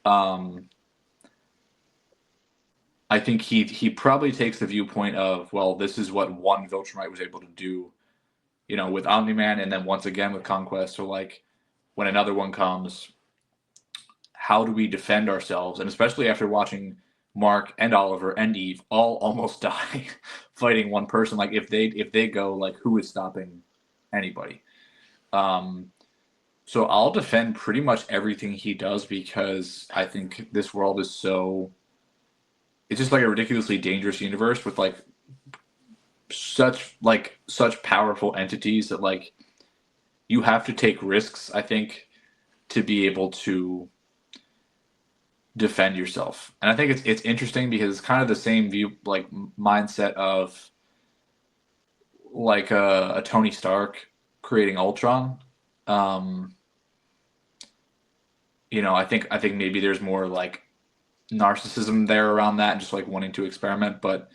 Um, I think he probably takes the viewpoint of, well, this is what one Viltrumite was able to do, with Omni-Man, and then once again with Conquest. So like when another one comes, how do we defend ourselves? And especially after watching Mark and Oliver and Eve all almost die fighting one person, like if they go, like who is stopping anybody? Um, so I'll defend pretty much everything he does because I think this world is it's just like a ridiculously dangerous universe with such powerful entities that like you have to take risks, I think, to be able to defend yourself. And I think it's interesting because it's kind of the same view, like mindset of like a Tony Stark creating Ultron. Um, I think maybe there's more like narcissism there around that and just like wanting to experiment, but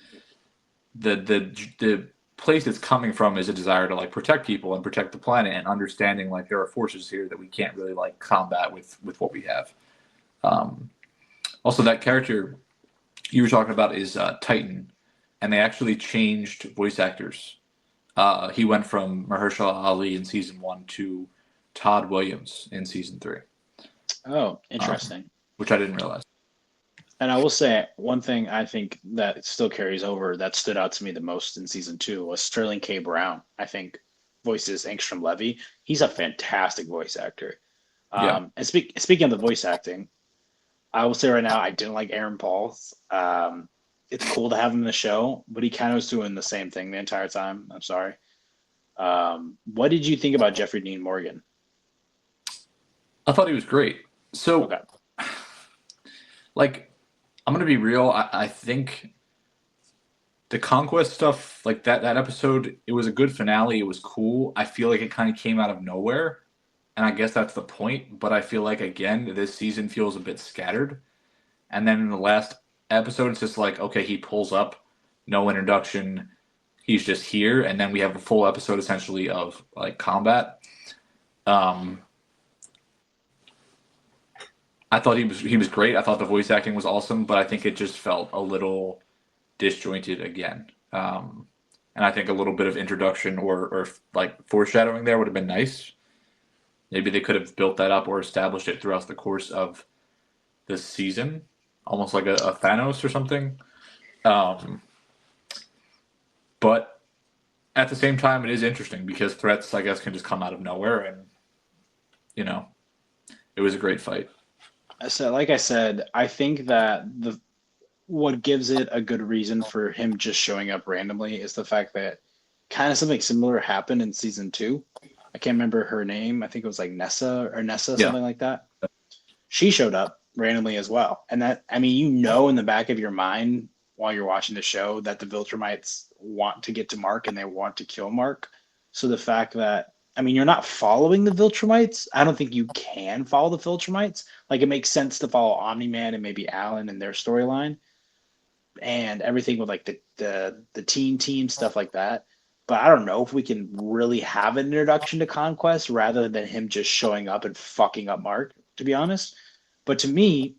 the place it's coming from is a desire to like protect people and protect the planet and understanding like there are forces here that we can't really like combat with what we have. Um, Also, that character you were talking about is Titan, and they actually changed voice actors. He went from Mahershala Ali in season 1 to Todd Williams in season 3, Oh, um, interesting. which I didn't realize. And I will say one thing I think that still carries over that stood out to me the most in season two was Sterling K. Brown. I think voices Angstrom Levy. He's a fantastic voice actor. Yeah, And speaking of the voice acting, I will say right now I didn't like Aaron Paul's. It's cool to have him in the show, but he kind of was doing the same thing the entire time. I'm sorry. What did you think about Jeffrey Dean Morgan? I thought he was great. So, Okay. like, I'm gonna be real. I think the conquest stuff, like that episode, it was a good finale. It was cool. I feel like it kind of came out of nowhere, and I guess that's the point. But I feel like again, this season feels a bit scattered. And then in the last episode, it's just like, okay, he pulls up, no introduction, he's just here, and then we have a full episode essentially of like combat. Um, I thought he was great. I thought the voice acting was awesome, but I think it just felt a little disjointed again. And I think a little bit of introduction or like foreshadowing there would have been nice. Maybe they could have built that up or established it throughout the course of this season, almost like a Thanos or something. Um, but at the same time, it is interesting because threats, I guess, can just come out of nowhere, and it was a great fight. So, like I said, I think that the what gives it a good reason for him just showing up randomly is the fact that kind of something similar happened in season two. I can't remember her name. I think it was like Nessa, Yeah, something like that. She showed up randomly as well. And that, I mean, in the back of your mind while you're watching the show that the Viltrumites want to get to Mark and they want to kill Mark. So the fact that, I mean, you're not following the Viltrumites. I don't think you can follow the Viltrumites. Like, it makes sense to follow Omni Man and maybe Alan and their storyline and everything with like the teen team stuff like that. But I don't know if we can really have an introduction to Conquest rather than him just showing up and fucking up Mark, to be honest. But to me,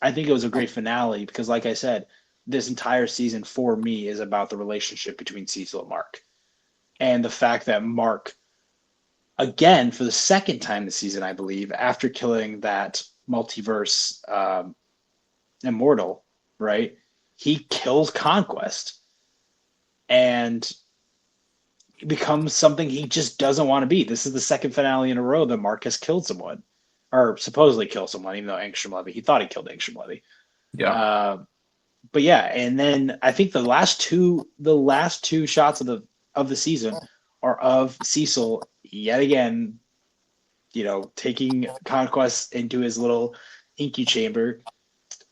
I think it was a great finale because, like I said, this entire season for me is about the relationship between Cecil and Mark. And the fact that Mark, again, for the second time this season, I believe, after killing that multiverse immortal, right? He kills Conquest and becomes something he just doesn't want to be. This is the second finale in a row that Mark has killed someone, or supposedly killed someone, even though Angstrom Levy, he thought he killed Angstrom Levy. yeah. But yeah, and then I think the last two shots of the season are of Cecil yet again, taking Conquest into his little inky chamber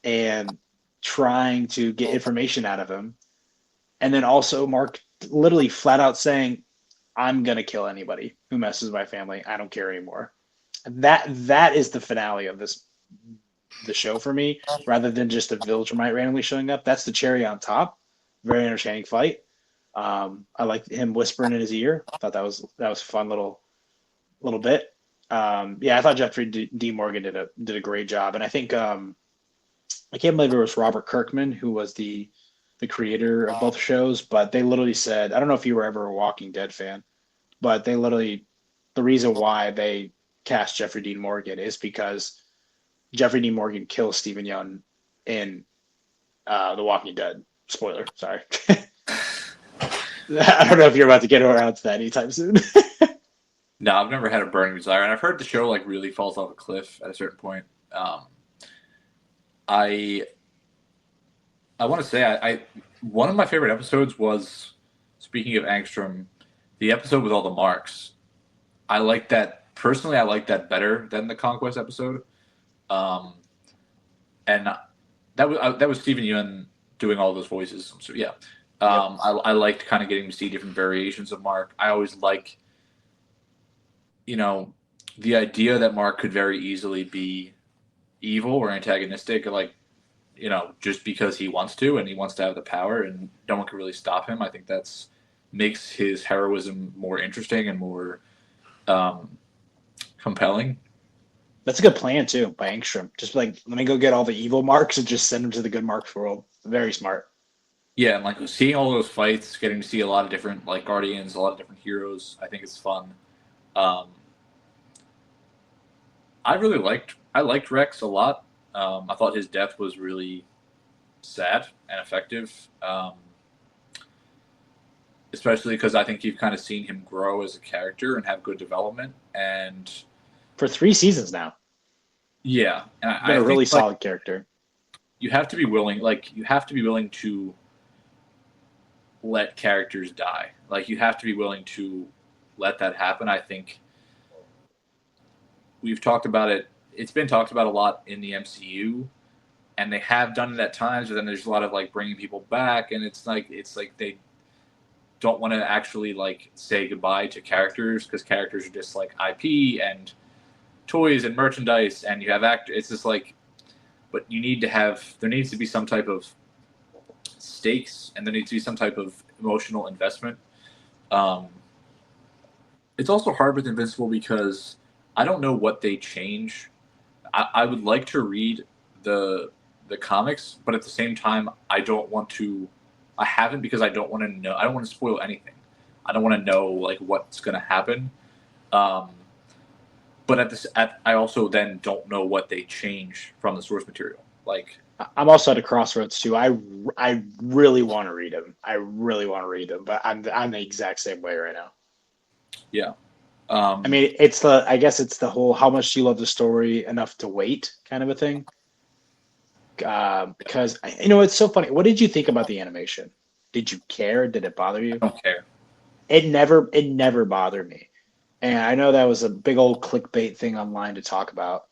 and trying to get information out of him. And then also Mark literally flat out saying, I'm gonna kill anybody who messes with my family. I don't care anymore. That is the finale of the show for me, rather than just a Viltrumite randomly showing up. That's the cherry on top. Very entertaining fight. I liked him whispering in his ear. Thought that was a fun little bit. Yeah, I thought Jeffrey D. Morgan did a great job, and I think I can't believe it was Robert Kirkman who was the creator of both shows, but they literally said, I don't know if you were ever a Walking Dead fan, but the reason why they cast Jeffrey Dean Morgan is because Jeffrey Dean Morgan kills Stephen Young in The Walking Dead. Spoiler, sorry. I don't know if you're about to get around to that anytime soon. No, I've never had a burning desire, and I've heard the show like really falls off a cliff at a certain point. I want to say I one of my favorite episodes was, speaking of Angstrom, the episode with all the marks. I like that personally. I like that better than the Conquest episode, and that was Stephen Yeun doing all those voices. So yeah, Yep. I liked kind of getting to see different variations of Mark. I always like, you know, the idea that Mark could very easily be evil or antagonistic, like, just because he wants to and he wants to have the power and no one can really stop him. I think that's makes his heroism more interesting and more compelling. That's a good plan too by Angstrom. Just like, let me go get all the evil marks and just send them to the good marks world. Very smart. Yeah, and like seeing all those fights, getting to see a lot of different like Guardians, a lot of different heroes, I think it's fun. Um, I liked Rex a lot. I thought his death was really sad and effective. Especially because I think you've kind of seen him grow as a character and have good development. And For 3 seasons now. yeah, and Been I a think really like solid character. you have to be willing to let characters die. Like you have to be willing to let that happen. I think we've talked about it. It's been talked about a lot in the MCU, and they have done it at times. But then there's a lot of like bringing people back, and it's like they don't want to actually like say goodbye to characters because characters are just like IP and toys and merchandise, and you have actors. It's just like, but there needs to be some type of stakes, and there needs to be some type of emotional investment. Um, it's also hard with Invincible because I don't know what they change. I would like to read the comics, but at the same time, I don't want to. I haven't because I don't want to know. I don't want to spoil anything. I don't want to know like what's going to happen. Um, but I also then don't know what they change from the source material. Like, I'm also at a crossroads too. I really want to read them. I really want to read them, but I'm the exact same way right now. yeah, I mean, I guess it's the whole how much do you love the story enough to wait kind of a thing. Because it's so funny. What did you think about the animation? Did you care? Did it bother you? I don't care. It never bothered me. And I know that was a big old clickbait thing online to talk about.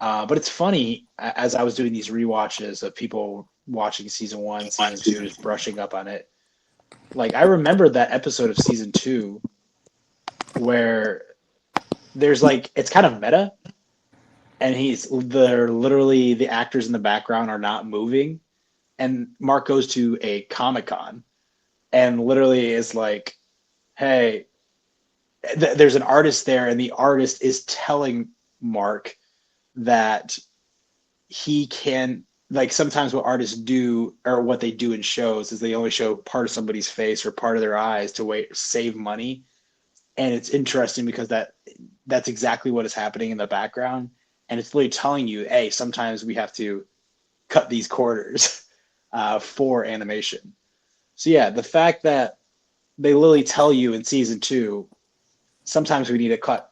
But it's funny as I was doing these rewatches of people watching season one, season two, just brushing up on it. Like I remember that episode of season two where there's like it's kind of meta, and they're literally the actors in the background are not moving, and Mark goes to a Comic Con and literally is like, "Hey, there's an artist there," and the artist is telling Mark that he can like sometimes what artists do or what they do in shows is they only show part of somebody's face or part of their eyes to save money. And it's interesting because that's exactly what is happening in the background, and it's literally telling you, hey, sometimes we have to cut these corners for animation. So yeah, the fact that they literally tell you in season two, sometimes we need to cut.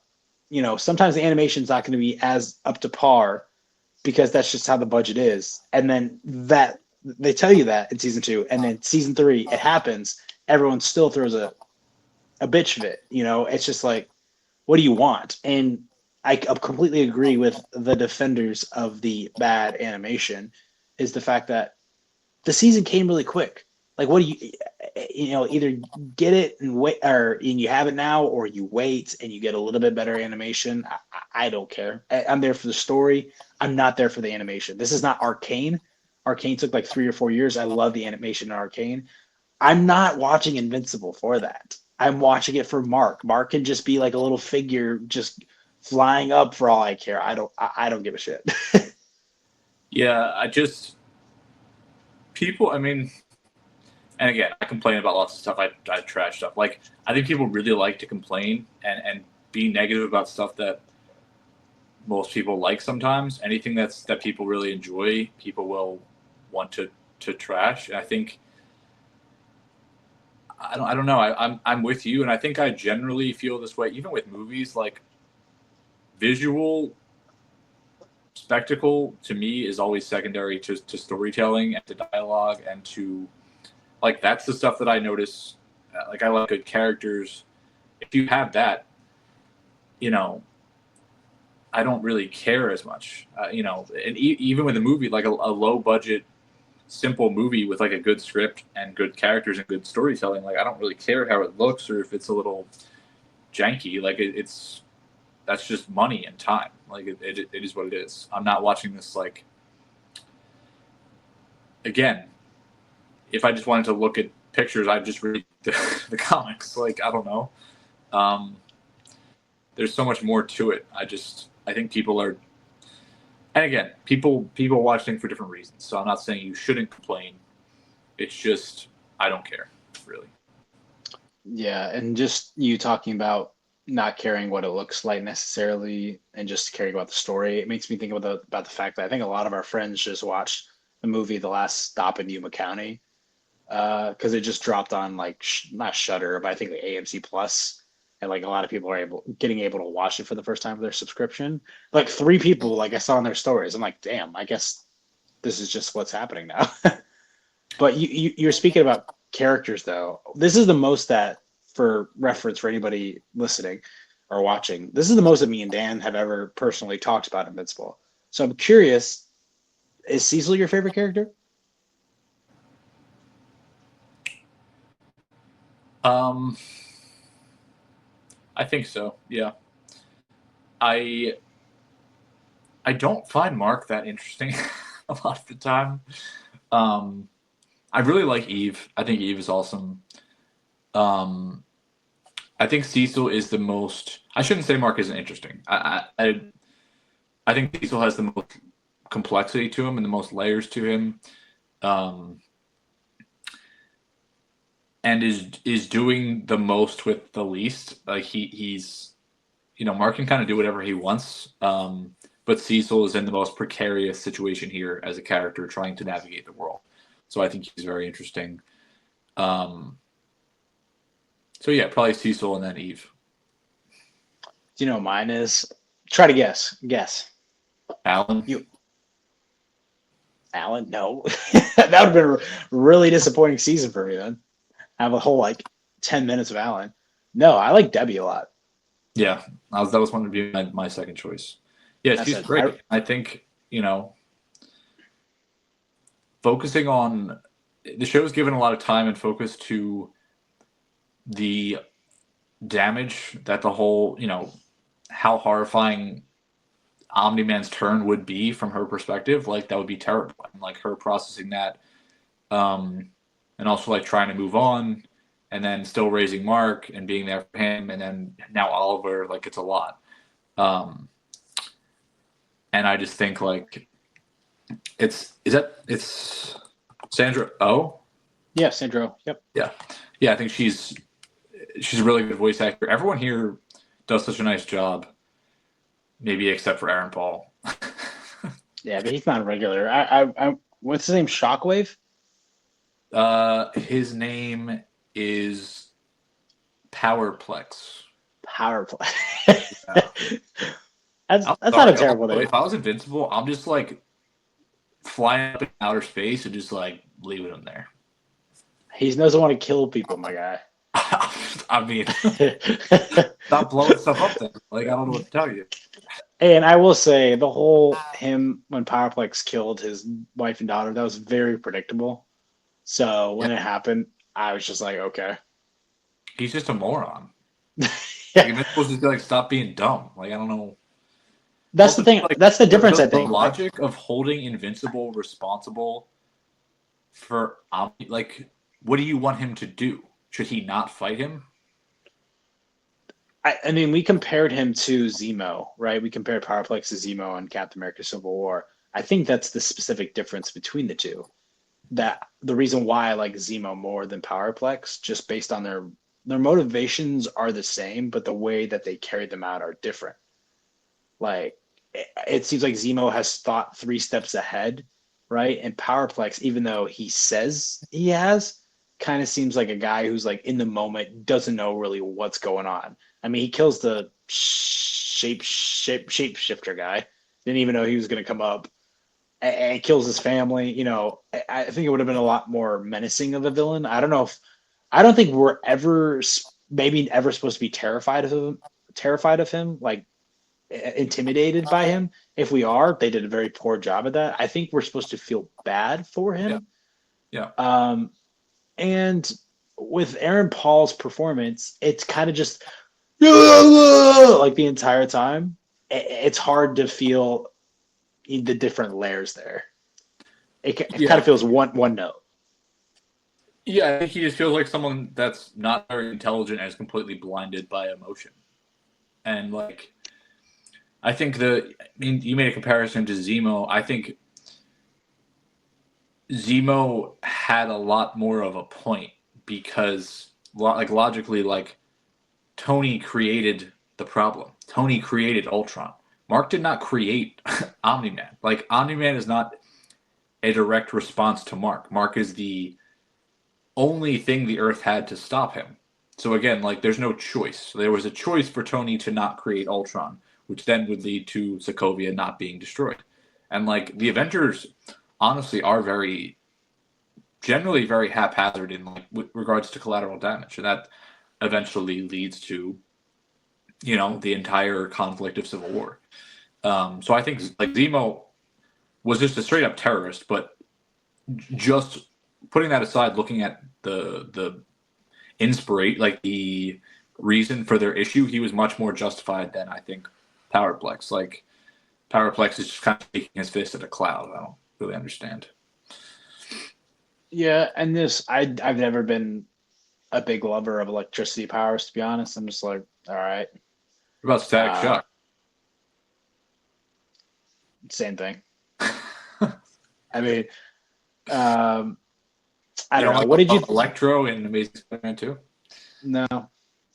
Sometimes the animation's not going to be as up to par because that's just how the budget is. And then that they tell you that in season two, and then season three, it happens. Everyone still throws a bitch fit. It's just like, what do you want? And I completely agree with the defenders of the bad animation is the fact that the season came really quick. Like, what do either get it and wait, and you have it now, or you wait and you get a little bit better animation. I don't care. I'm there for the story. I'm not there for the animation. This is not Arcane. Arcane took like 3 or 4 years. I love the animation in Arcane. I'm not watching Invincible for that. I'm watching it for Mark. Mark can just be like a little figure just flying up for all I care. I don't give a shit. Yeah, people. I mean, and again, I complain about lots of stuff. I trash stuff. Like, I think people really like to complain and be negative about stuff that most people like. Sometimes anything that people really enjoy, people will want to trash. And I think I don't know. I'm with you, and I think I generally feel this way, even with movies. Like, visual spectacle to me is always secondary to storytelling and to dialogue and to, like, that's the stuff that I notice. Like, I like good characters. If you have that, you know, I don't really care as much. And even with a movie like a low budget, simple movie with like a good script and good characters and good storytelling, like, I don't really care how it looks or if it's a little janky. Like, it's that's just money and time. Like, it is what it is. I'm not watching this, like, again, if I just wanted to look at pictures, I'd just read the comics. Like, I don't know. Um, there's so much more to it. I think people are, and again, people watch things for different reasons. So I'm not saying you shouldn't complain. It's just I don't care really. Yeah, and just you talking about not caring what it looks like necessarily, and just caring about the story. It makes me think about the fact that I think a lot of our friends just watched the movie The Last Stop in Yuma County because it just dropped on like not Shutter, but I think like AMC Plus, and like a lot of people are getting able to watch it for the first time with their subscription. Like 3 people, like I saw in their stories. I'm like, damn, I guess this is just what's happening now. But you're speaking about characters though. This is the most that, for reference for anybody listening or watching, this is the most that me and Dan have ever personally talked about Invincible. So I'm curious, is Cecil your favorite character? Um, I think so. Yeah. I I don't find Mark that interesting a lot of the time. Um, I really like Eve. I think Eve is awesome. Um, I think Cecil is the most. I shouldn't say Mark isn't interesting. I think Cecil has the most complexity to him and the most layers to him, um, and is doing the most with the least. Like, Mark can kind of do whatever he wants. But Cecil is in the most precarious situation here as a character trying to navigate the world. So I think he's very interesting. So yeah, probably Cecil and then Eve. Do you know what mine is? Try to guess. Guess. Alan? You. Alan? No. That would have been a really disappointing season for me then. Have a whole 10 minutes of Alan. No, I like Debbie a lot. Yeah, that was one to be my second choice. Yeah, That's she's it. great. I think, focusing on the show's given a lot of time and focus to the damage that the whole, how horrifying Omni-Man's turn would be from her perspective. Like, that would be terrible. And, like, her processing that, and also, like, trying to move on, and then still raising Mark and being there for him, and then now Oliver, like, it's a lot. And I just think, like, it's Sandra Oh? Yeah, Sandro. Yep. Yeah, I think she's a really good voice actor. Everyone here does such a nice job, maybe except for Aaron Paul. Yeah, but he's not a regular. I what's his name? Shockwave? His name is Powerplex. Power play. Yeah. That's I'm not sorry, a terrible name. if I was Invincible, I'm just like flying up in outer space and just like leaving him there. He doesn't want to kill people, my guy. I mean, stop blowing stuff up then. Like, I don't know what to tell you. And I will say the whole him when Powerplex killed his wife and daughter, that was very predictable. So when it happened, I was just like, okay. He's just a moron. Yeah. Like, Invincible's just like, stop being dumb. Like, I don't know. That's the thing. Like, That's the difference, I think. The logic of holding Invincible responsible for like, what do you want him to do? Should he not fight him? I mean, we compared him to Zemo, right? We compared Powerplex to Zemo in Captain America: Civil War. I think that's the specific difference between the two. That the reason why I like Zemo more than Powerplex, just based on their motivations are the same, but the way that they carry them out are different. Like it seems like Zemo has thought 3 steps ahead, right? And Powerplex, even though he says he has, kind of seems like a guy who's like in the moment, doesn't know really what's going on. I mean, he kills the shapeshifter guy. Didn't even know he was going to come up, and kills his family. I think it would have been a lot more menacing of a villain. I don't think we're maybe ever supposed to be terrified of him. Terrified of him, like intimidated by him. If we are, they did a very poor job of that. I think we're supposed to feel bad for him. Yeah. And with Aaron Paul's performance, it's kind of just like the entire time. It's hard to feel the different layers there. It kind of feels one note. Yeah, I think he just feels like someone that's not very intelligent and is completely blinded by emotion. And like, I think you made a comparison to Zemo. I think Zemo had a lot more of a point because, like, logically, like, Tony created the problem. Tony created Ultron. Mark did not create Omni-Man. Like, Omni-Man is not a direct response to Mark. Mark is the only thing the Earth had to stop him. So again, like, there's no choice. There was a choice for Tony to not create Ultron, which then would lead to Sokovia not being destroyed. And like, the Avengers honestly are generally very haphazard in like with regards to collateral damage, and that eventually leads to the entire conflict of Civil War. So I think like Zemo was just a straight up terrorist, but just putting that aside, looking at the the reason for their issue, he was much more justified than I think Powerplex. Like, Powerplex is just kind of taking his fist at a cloud. I don't really understand. Yeah, and I've never been a big lover of electricity powers, to be honest. I'm just like, all right. What about Static Shock? Same thing. I mean, I don't know. Like What did you Electro in Amazing Spider-Man 2? No.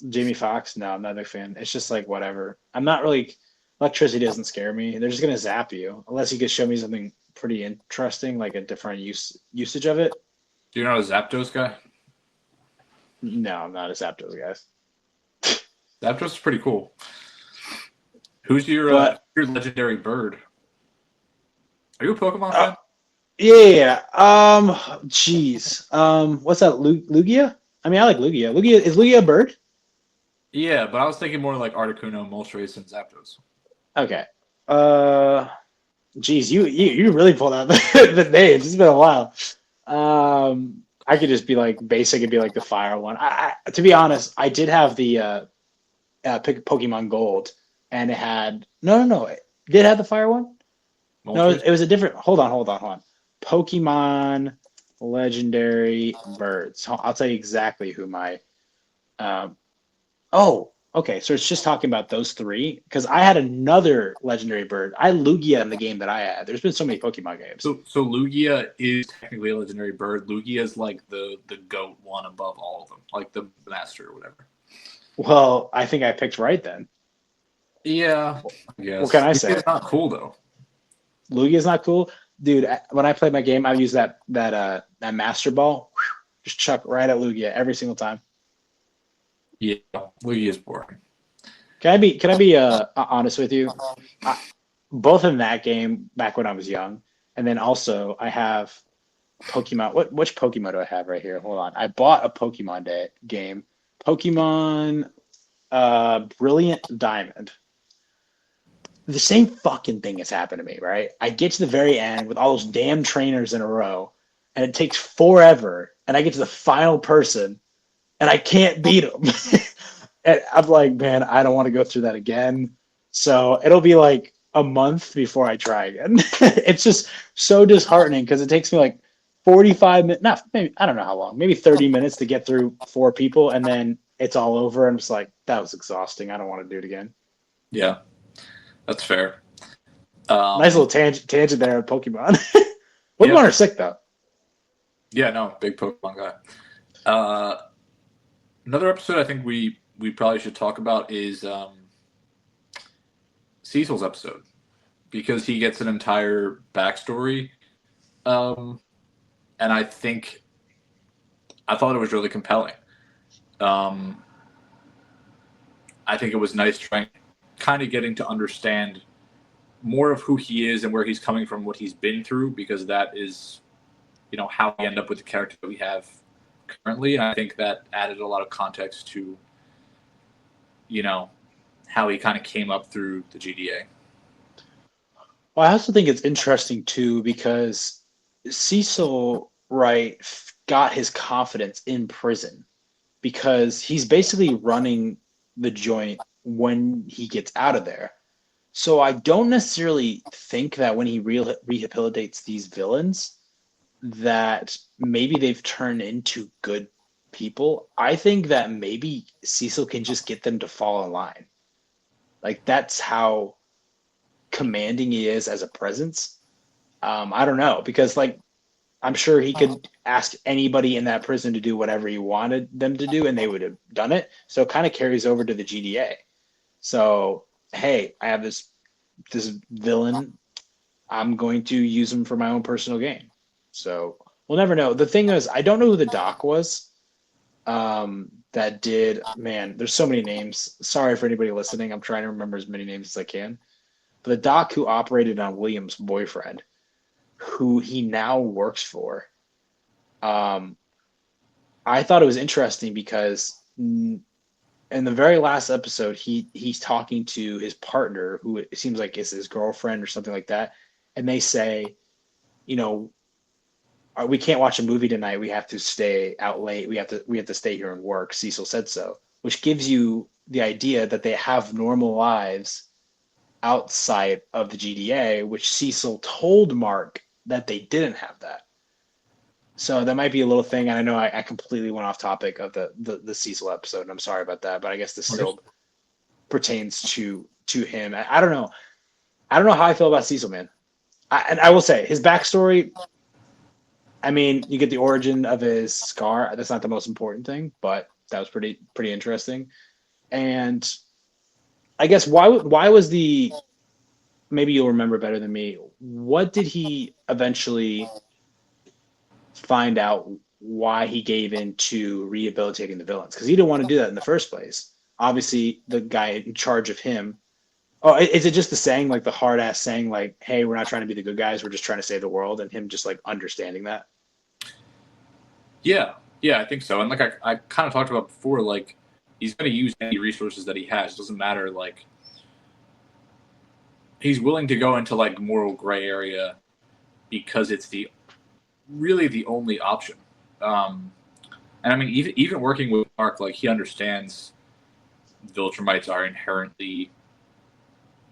Jamie Foxx, no, I'm not a big fan. It's just like whatever. I'm not really electricity doesn't scare me. They're just gonna zap you unless you could show me something pretty interesting, like a different usage of it. Do you know a Zapdos guy? No, I'm not a zap those guys. Zapdos is pretty cool. Who's But your legendary bird? Are you a Pokemon uh, fan? yeah, jeez, what's that? Lugia? I mean, I like Lugia. Lugia is Lugia a bird? Yeah, but I was thinking more like Articuno, Moltres, and Zapdos. Okay. Uh, Geez, you really pulled out the names. It's been a while. I could just be like basic and be like the fire one. To be honest, I did have the Pokemon Gold, and it had no. It did it have the fire one? No, Moltres? it was a different. Hold on. Pokemon Legendary Birds. I'll tell you exactly who my. Um, oh, okay. So it's just talking about those three because I had another legendary bird. I had Lugia in the game that I had. There's been so many Pokemon games. So Lugia is technically a legendary bird. Lugia is like the goat one above all of them, like the master or whatever. Well, I think I picked right then. Yeah, I What can guess. I Lugia's say? not cool though. Lugia's not cool, dude. When I played my game, I use that Master Ball, just chuck right at Lugia every single time. Yeah, Lugia's boring. Can I be honest with you? I, both in that game back when I was young, and then also I have Pokemon. Which Pokemon do I have right here? Hold on. I bought a Pokemon game. Pokemon Brilliant Diamond. The same fucking thing has happened to me, right? I get to the very end with all those damn trainers in a row, and it takes forever, and I get to the final person, and I can't beat them. And I'm like, man, I don't want to go through that again. So it'll be like a month before I try again. It's just so disheartening because it takes me like 45 minutes, not maybe, I don't know how long, maybe 30 minutes to get through four people, and then it's all over. I'm just like, that was exhausting. I don't want to do it again. Yeah, that's fair. Nice Um, little tangent there of Pokemon. yeah, Pokemon are sick though. yeah, no, big Pokemon guy. Uh, Another episode I think we probably should talk about is Cecil's episode because he gets an entire backstory, um, and I thought it was really compelling. Um, I think it was nice trying, kind of getting to understand more of who he is and where he's coming from, what he's been through, because that is, how we end up with the character that we have currently. And I think that added a lot of context to, you know, how he kind of came up through the GDA. Well, I also think it's interesting too because Cecil Wright got his confidence in prison because he's basically running the joint when he gets out of there. So I don't necessarily think that when he rehabilitates these villains that maybe they've turned into good people. I think that maybe Cecil can just get them to fall in line. Like that's how commanding he is as a presence. I don't know because like I'm sure he could ask anybody in that prison to do whatever he wanted them to do, and they would have done it. So it kind of carries over to the GDA. So hey, I have this villain. I'm going to use him for my own personal gain. So we'll never know. The thing is, I don't know who the doc was. That did man. There's so many names. Sorry for anybody listening. I'm trying to remember as many names as I can. But the doc who operated on William's boyfriend, who he now works for, um, I thought it was interesting because in the very last episode, he's talking to his partner, who it seems like is his girlfriend or something like that, and they say, you know, we can't watch a movie tonight. We have to stay out late. We have to stay here and work. Cecil said so, which gives you the idea that they have normal lives outside of the GDA, which Cecil told Mark that they didn't have that. So that might be a little thing. And I know I completely went off topic of the Cecil episode, and I'm sorry about that, but I guess this still pertains to him. I don't know. I don't know how I feel about Cecil, man. And I will say his backstory. I mean, you get the origin of his scar. That's not the most important thing, but that was pretty interesting. And I guess why was the maybe you'll remember better than me. What did he eventually find out why he gave in to rehabilitating the villains? Because he didn't want to do that in the first place. Obviously, the guy in charge of him. Oh, is it just the saying, like the hard ass saying, like, "Hey, we're not trying to be the good guys. We're just trying to save the world," and him just like understanding that? Yeah, yeah, I think so. And like I kind of talked about before, like he's going to use any resources that he has. It doesn't matter. Like he's willing to go into like moral gray area because it's really the only option. Um, and I mean, even working with Mark, like he understands Viltrumites are inherently,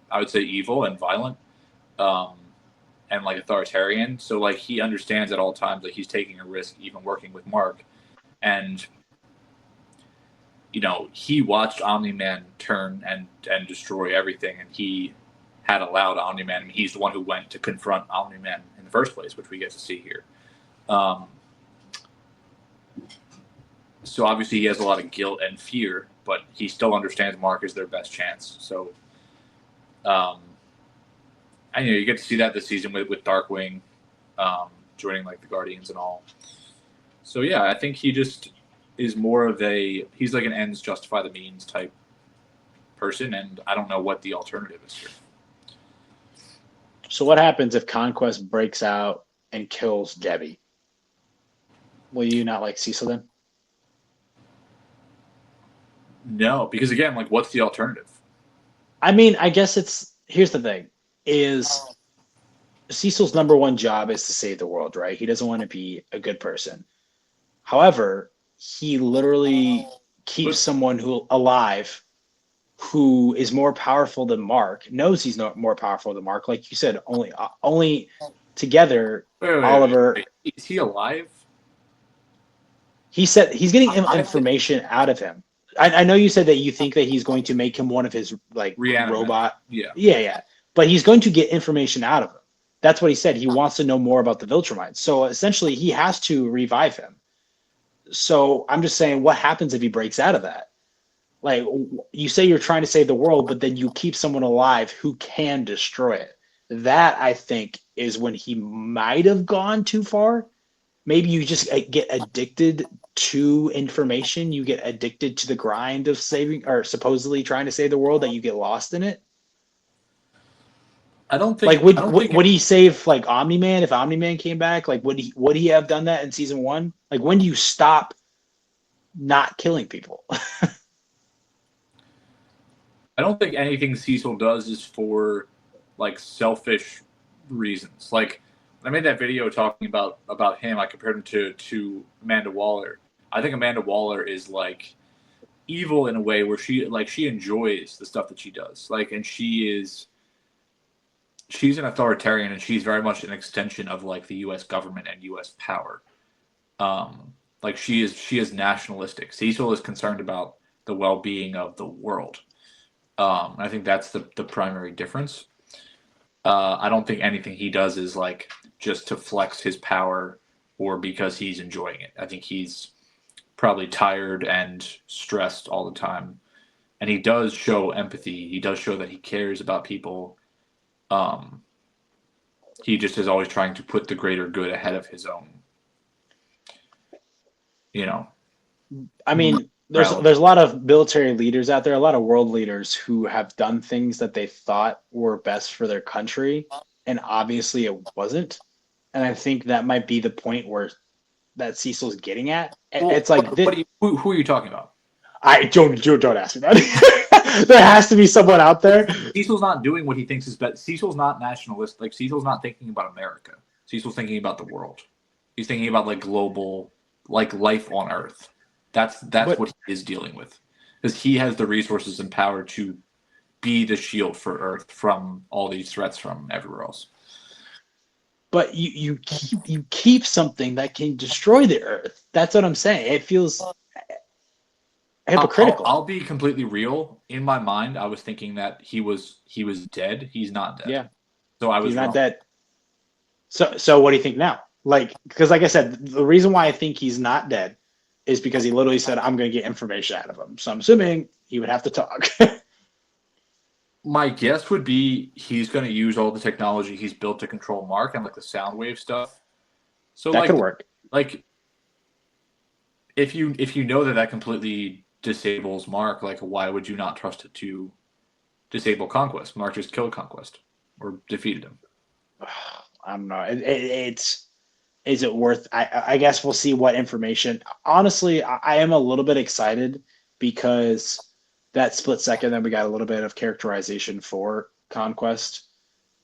I would say, evil and violent, um, and like authoritarian. So like he understands at all times that he's taking a risk, even working with Mark. And he watched Omni Man turn and destroy everything, and he had allowed Omni Man. I mean, he's the one who went to confront Omni Man in the first place, which we get to see here. Um, so obviously he has a lot of guilt and fear, but he still understands Mark is their best chance. So, and you get to see that this season with Darkwing joining like the Guardians and all. So yeah, I think he just is more of he's like an ends justify the means type person, and I don't know what the alternative is here. So what happens if Conquest breaks out and kills Debbie? Will you not like Cecil then? No, because again, like, what's the alternative? I mean, I guess here's the thing: is Cecil's number one job is to save the world, right? He doesn't want to be a good person. However, he literally keeps someone alive who is more powerful than Mark, knows he's not more powerful than Mark. Like you said, only together, Wait, Oliver. Is he alive? He said he's getting information out of him. I know you said that you think that he's going to make him one of his like robot. Yeah. But he's going to get information out of him. That's what he said. He wants to know more about the Viltrumites. So essentially, he has to revive him. So I'm just saying, what happens if he breaks out of that? Like, you say you're trying to save the world, but then you keep someone alive who can destroy it. That, I think, is when he might have gone too far. Maybe you just get addicted to information. You get addicted to the grind of saving or supposedly trying to save the world that you get lost in it. I don't think. Like, would he save like Omni Man if Omni Man came back? Like, would he have done that in season 1? Like, when do you stop not killing people? I don't think anything Cecil does is for like selfish reasons. Like when I made that video talking about him, I compared him to Amanda Waller. I think Amanda Waller is like evil in a way where she enjoys the stuff that she does. Like, and she's an authoritarian, and she's very much an extension of like the U.S. government and U.S. power. Like she is nationalistic. Cecil is concerned about the well-being of the world. I think that's the primary difference. I don't think anything he does is like just to flex his power or because he's enjoying it. I think he's probably tired and stressed all the time. And he does show empathy. He does show that he cares about people. He just is always trying to put the greater good ahead of his own. I mean, there's a lot of military leaders out there, a lot of world leaders who have done things that they thought were best for their country, and obviously it wasn't. And I think that might be the point where that Cecil's getting at. It's like who are you talking about? I don't ask me that. There has to be someone out there. Cecil's not doing what he thinks is best. Cecil's not nationalist. Like Cecil's not thinking about America. Cecil's thinking about the world. He's thinking about like global, like life on Earth. That's what he is dealing with, because he has the resources and power to be the shield for Earth from all these threats from everywhere else. But you keep something that can destroy the Earth. That's what I'm saying. It feels hypocritical. I'll be completely real. In my mind, I was thinking that he was dead. He's not dead. Yeah. So I was He's wrong. not dead. So what do you think now? Like, because like I said, the reason why I think he's not dead is because he literally said, "I'm going to get information out of him." So I'm assuming he would have to talk. My guess would be he's going to use all the technology he's built to control Mark and like the sound wave stuff. So That could work. like if you know that completely disables Mark, like why would you not trust it to disable Conquest? Mark just killed Conquest or defeated him. I don't know. It's is it worth? I guess we'll see what information. Honestly, I am a little bit excited because that split second that we got a little bit of characterization for Conquest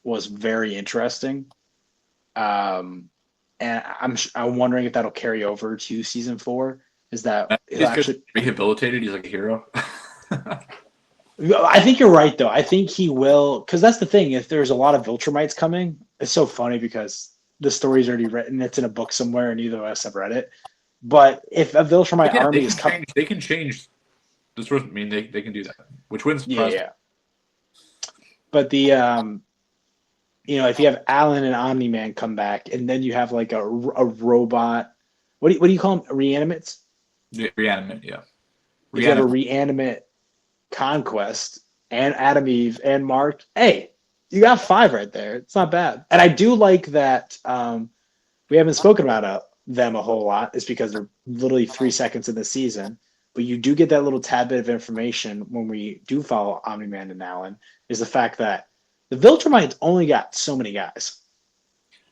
was very interesting. And I'm wondering if that'll carry over to season 4. Is that he'll He's actually? rehabilitated. He's like a hero. I think you're right, though. I think he will, because that's the thing. If there's a lot of Viltrumites coming, it's so funny because the story's already written. It's in a book somewhere, and neither of us have read it. But if a Viltrumite Yeah, army is coming, they can change the source. I mean, they can do that. Which wins? yeah. But the if you have Alan and Omni Man come back, and then you have like a robot. What do you call them? Reanimates. Reanimate. Yeah. If you have a reanimate Conquest and Adam Eve and Mark, hey, you got 5 right there. It's not bad. And I do like that we haven't spoken about them a whole lot. It's because they're literally 3 seconds in the season. But you do get that little tad bit of information when we do follow Omni-Man and Alan, is the fact that the Viltrumites only got so many guys.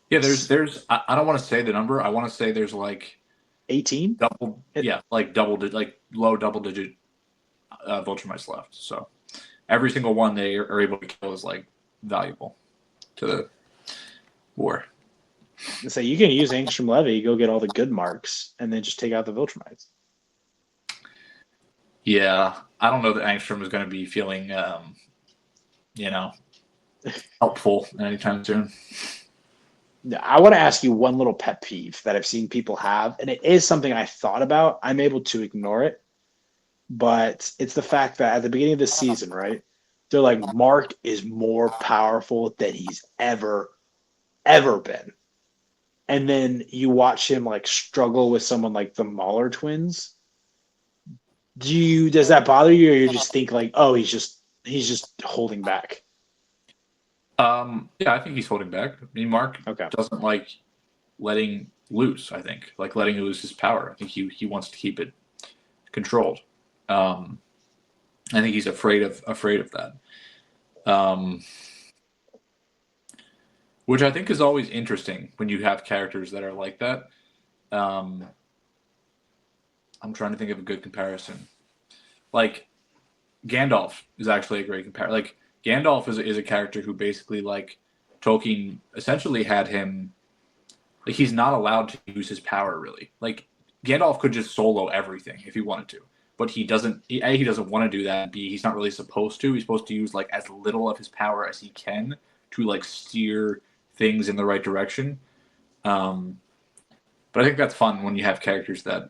Yeah, there's I don't want to say the number. I want to say there's like 18? like low double digit Viltrumites left. So every single one they are able to kill is like valuable to the war. So you can use Angstrom Levy, go get all the good marks, and then just take out the Viltrumites. Yeah, I don't know that Angstrom is going to be feeling, helpful anytime soon. I want to ask you one little pet peeve that I've seen people have, and it is something I thought about. I'm able to ignore it, but it's the fact that at the beginning of the season, right, they're like, Mark is more powerful than he's ever been. And then you watch him like struggle with someone like the Mauler twins. Does that bother you, or you just think like, oh, he's just holding back? Yeah, I think he's holding back. I mean, Mark doesn't like letting loose. I think like letting loose his power. I think he wants to keep it controlled. I think he's afraid of that. Which I think is always interesting when you have characters that are like that. I'm trying to think of a good comparison. Like Gandalf is actually a great comparison. Like Gandalf is a character who basically like Tolkien essentially had him like he's not allowed to use his power really. Like Gandalf could just solo everything if he wanted to, but he doesn't. He doesn't want to do that. B, he's not really supposed to. He's supposed to use like as little of his power as he can to like steer things in the right direction. But I think that's fun when you have characters that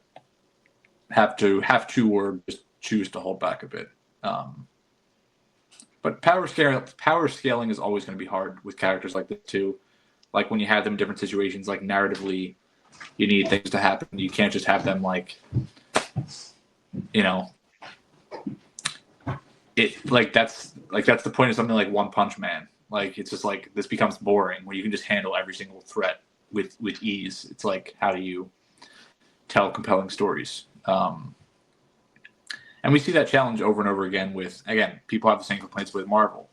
have to or just choose to hold back a bit. But power scaling is always going to be hard with characters like this too. Like when you have them in different situations, like narratively, you need things to happen. You can't just have them like, that's the point of something like One Punch Man. Like it's just like this becomes boring when you can just handle every single threat with ease. It's like how do you tell compelling stories? And we see that challenge over and over again with, again, people have the same complaints with Marvel.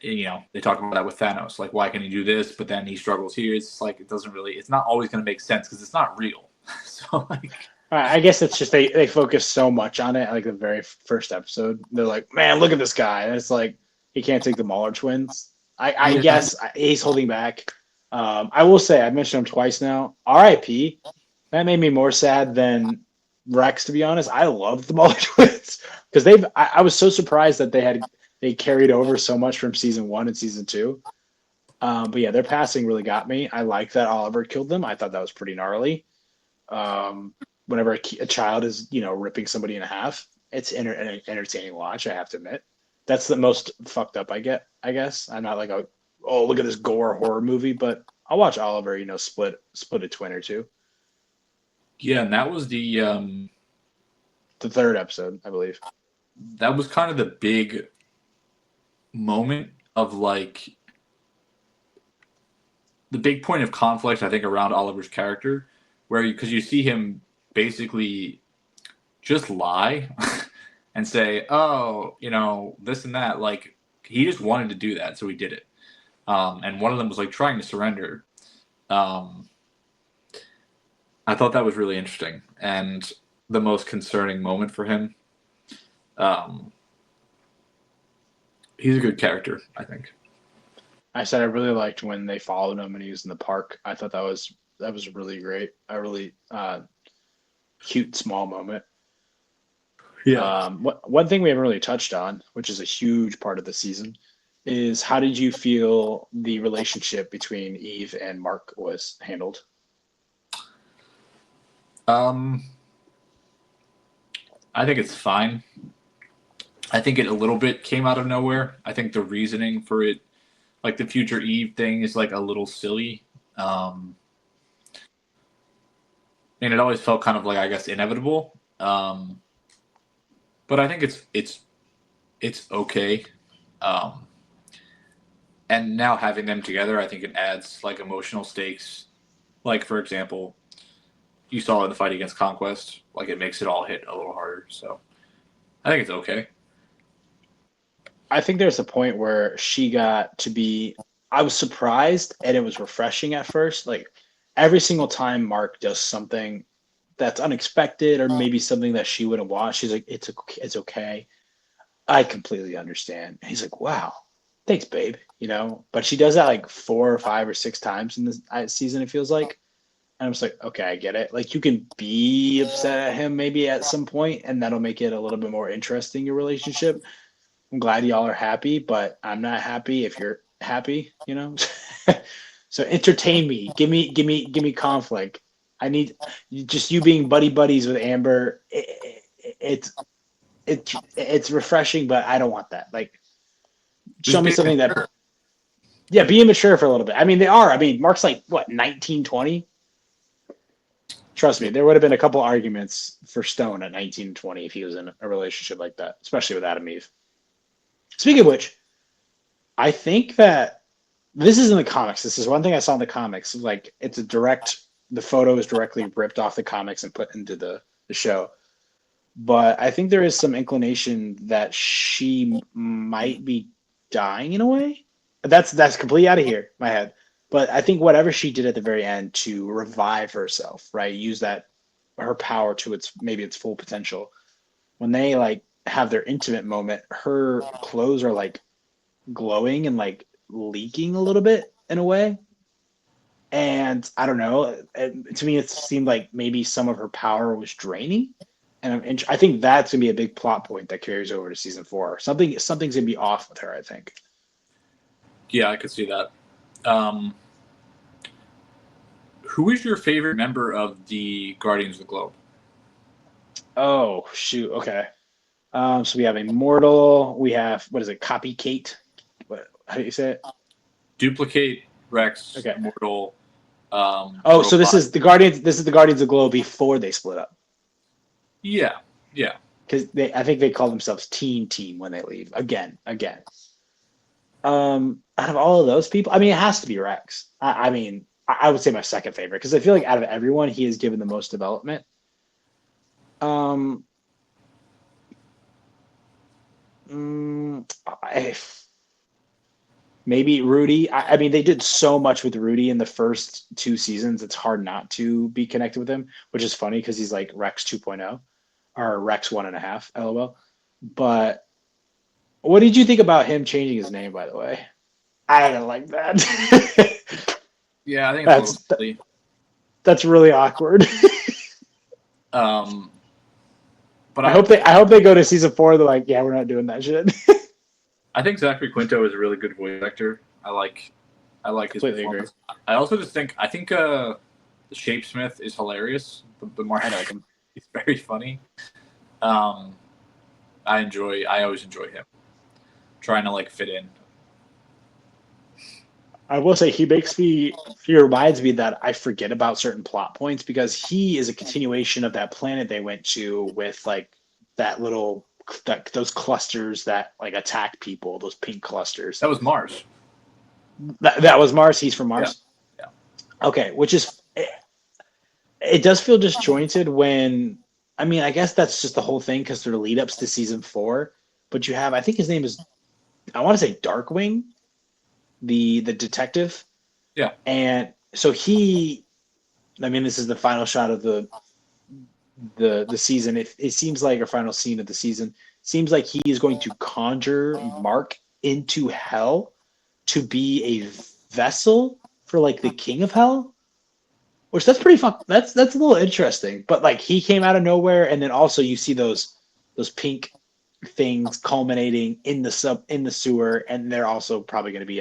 They talk about that with Thanos. Like, why can he do this, but then he struggles here? It's like, it's not always going to make sense because it's not real. So, like... I guess it's just they focus so much on it. Like the very first episode, they're like, man, look at this guy. And it's like, he can't take the Mauler twins. I guess he's holding back. I will say, I've mentioned him twice now. R.I.P. That made me more sad than Rex, to be honest. I loved the Mauler twins because I was so surprised that they carried over so much from season 1 and season 2. But yeah, their passing really got me. I like that Oliver killed them. I thought that was pretty gnarly. Whenever a child is, ripping somebody in half, it's an entertaining watch, I have to admit. That's the most fucked up I get, I guess. I'm not like look at this gore horror movie, but I'll watch Oliver, split a twin or two. Yeah, and that was the the third episode, I believe. That was kind of the big moment of like the big point of conflict, I think, around Oliver's character, where because you see him basically just lie and say, "Oh, this and that." Like he just wanted to do that, so he did it. And one of them was like trying to surrender. Um, I thought that was really interesting and the most concerning moment for him. Um, he's a good character, I think. I said I really liked when they followed him and he was in the park. I thought that was really great. A really cute small moment. Yeah. One thing we haven't really touched on, which is a huge part of the season, is how did you feel the relationship between Eve and Mark was handled? Um, I think it's fine. I think it a little bit came out of nowhere. I think the reasoning for it, like the future Eve thing, is like a little silly. And it always felt kind of like, I guess, inevitable. But I think it's okay. Um, and now having them together, I think it adds like emotional stakes. Like for example, you saw in the fight against Conquest, like it makes it all hit a little harder. So I think it's okay. I think there's a point where she got to be. I was surprised and it was refreshing at first. Like every single time Mark does something that's unexpected or maybe something that she wouldn't want, she's like, it's okay. I completely understand. And he's like, wow, thanks, babe. But she does that like 4 or 5 or 6 times in this season, it feels like. And I'm just like, okay, I get it. Like you can be upset at him maybe at some point, and that'll make it a little bit more interesting, your relationship. I'm glad y'all are happy, but I'm not happy if you're happy. So entertain me. Give me conflict. I need just you being buddy buddies with Amber. It's refreshing, but I don't want that. Like, show Just me being something that, mature. yeah, be immature for a little bit. I mean, they are. I mean, Mark's like what, 19, 20? Trust me, there would have been a couple arguments for Stone at 19, 20 if he was in a relationship like that, especially with Adam Eve. Speaking of which, I think that this is in the comics. This is one thing I saw in the comics. Like, the photo is directly ripped off the comics and put into the show. But I think there is some inclination that she might be dying in a way. That's completely out of here, my head. But I think whatever she did at the very end to revive herself, right? Use that her power to its full potential. When they like have their intimate moment, her clothes are like glowing and like leaking a little bit in a way. And I don't know. To me, it seemed like maybe some of her power was draining, and I think that's gonna be a big plot point that carries over to season 4. Something's gonna be off with her, I think. Yeah, I could see that. Um, who is your favorite member of the Guardians of the Globe? Oh shoot. Okay. So we have Immortal. We have what is it? Copycat. How do you say it? Duplicate, Rex, Okay. Immortal, Oh, so this Robot. is the Guardians. This is the Guardians of the Globe before they split up. Yeah, yeah. Because I think they call themselves Team when they leave again. Out of all of those people, I mean, it has to be Rex. I mean, I would say my second favorite because I feel like out of everyone, he has given the most development. Um, I, maybe Rudy. I mean, they did so much with Rudy in the first 2 seasons. It's hard not to be connected with him, which is funny because he's like Rex 2.0 or Rex 1.5, LOL. But what did you think about him changing his name, by the way? I didn't like that. Yeah, I think it's a little that's silly. that's really awkward. Um, but I hope they go to season 4. They're like, yeah, we're not doing that shit. I think Zachary Quinto is a really good voice actor. I like his Completely agree. performance. I also just think the Shapesmith is hilarious. The I Martian, like him. he's very funny. Um, I always enjoy him trying to like fit in. I will say he reminds me that I forget about certain plot points because he is a continuation of that planet they went to with like those clusters that like attack people, those pink clusters. That was Mars. That was Mars. He's from Yeah. Mars. Yeah. Okay, which is it does feel disjointed when I mean I guess that's just the whole thing because they're lead ups to season 4. But you have I think his name is I want to say Darkwing, the detective, Yeah. and so he. I mean, this is the final shot of the season. It seems like our final scene of the season seems like he is going to conjure Mark into hell to be a vessel for like the king of hell, which that's pretty fun. That's a little interesting. But like he came out of nowhere, and then also you see those pink things culminating in the sewer, and they're also probably going to be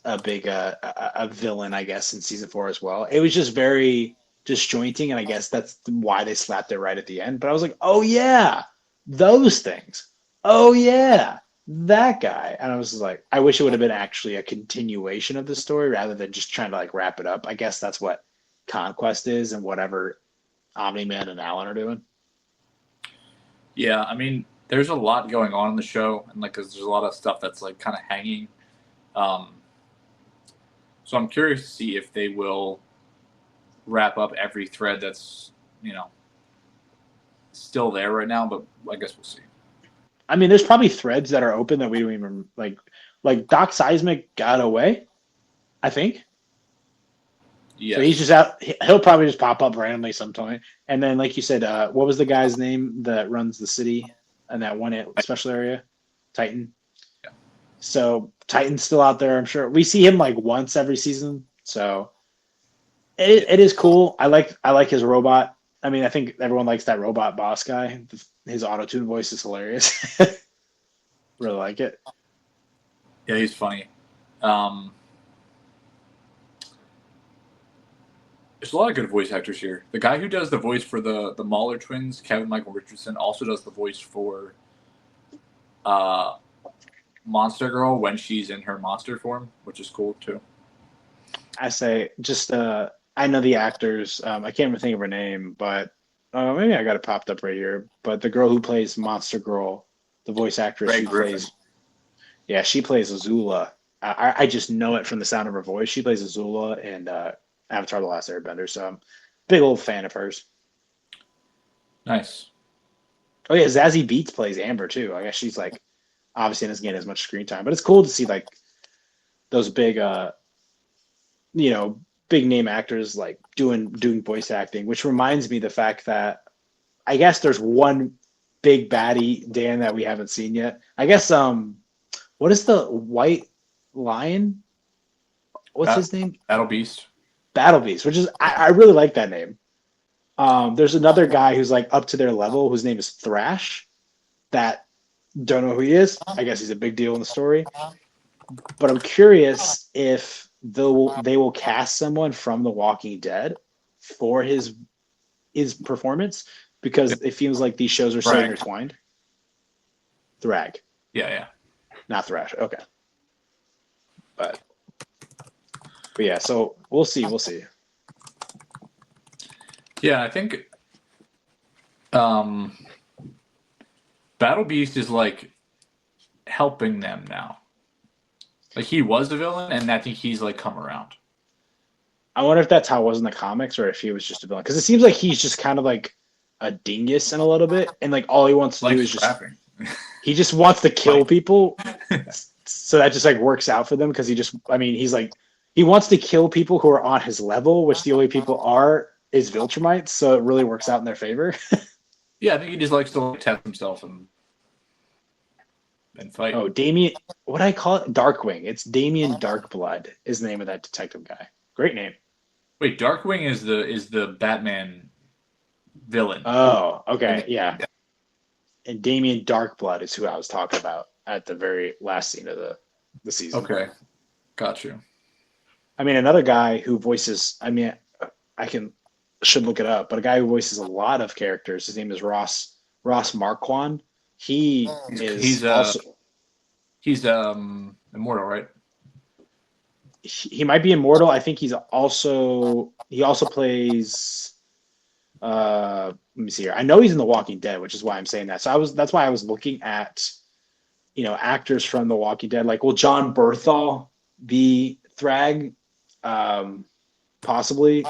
a villain, I guess, in season 4 as well. It was just very disjointing, and I guess that's why they slapped it right at the end. But I was like, oh yeah, those things. Oh yeah, that guy. And I was just like, I wish it would have been actually a continuation of the story rather than just trying to like wrap it up. I guess that's what Conquest is and whatever Omni Man and Alan are doing. Yeah, I mean, there's a lot going on in the show, and like, 'cause there's a lot of stuff that's like kind of hanging. Um, so I'm curious to see if they will wrap up every thread that's still there right now. But I guess we'll see. I mean, there's probably threads that are open that we don't even like Doc Seismic got away, I think. So he's Yes, just out. He'll probably just pop up randomly sometime. And then, like you said, what was the guy's name that runs the city and that one special area? Titan. Yeah. So Titan's still out there. I'm sure we see him like once every season. So it is cool. I like his robot. I mean, I think everyone likes that robot boss guy. His auto tune voice is hilarious. Really like it. Yeah, he's funny. Um, there's a lot of good voice actors here. The guy who does the voice for the Mahler twins, Kevin Michael Richardson, also does the voice for uh, Monster Girl when she's in her monster form, which is cool too. I say just I know the actors. I can't even think of her name, but maybe I got it popped up right here. But the girl who plays Monster Girl, the voice actress Greg who Griffin. she plays Azula. I just know it from the sound of her voice. She plays Azula in Avatar: The Last Airbender. So I'm a big old fan of hers. Nice. Oh yeah, Zazie Beetz plays Amber too. I guess she's like obviously doesn't get as much screen time, but it's cool to see like those big big name actors like doing voice acting, which reminds me the fact that I guess there's one big baddie, Dan, that we haven't seen yet. I guess what is the white lion? What's his name? Battle Beast. Battle Beast, which is I really like that name. There's another guy who's like up to their level whose name is Thrash that don't know who he is. I guess he's a big deal in the story. But I'm curious if they will cast someone from The Walking Dead for his performance because it feels like these shows are so Thrag. intertwined. Thrag, Yeah. not Thrash. Okay, but yeah. So we'll see. We'll see. Yeah, I think Battle Beast is like helping them now. Like he was the villain, and I think he's like come around. I wonder if that's how it was in the comics or if he was just a villain because it seems like he's just kind of like a dingus in a little bit, and like all he wants to do is just scrapping. he just wants to kill people. So that just like works out for them because he's like he wants to kill people who are on his level, which the only people are is Viltrumites, so it really works out in their favor. Yeah, I think he just likes to like, test himself and fight. Oh, Damien, what do I call it? Darkwing. It's Damien Darkblood is the name of that detective guy. Great name. Wait, Darkwing is the Batman villain. Oh, okay, yeah. And Damien Darkblood is who I was talking about at the very last scene of the season. Okay, got you. I mean, another guy who voices. I mean, should look it up, but a guy who voices a lot of characters. His name is Ross Marquand. He's immortal, right? He might be immortal. I think he also plays Let me see here. I know he's in The Walking Dead, which is why I'm saying that. That's why I was looking at, actors from The Walking Dead. Like, will John Berthal be Thrag? Possibly.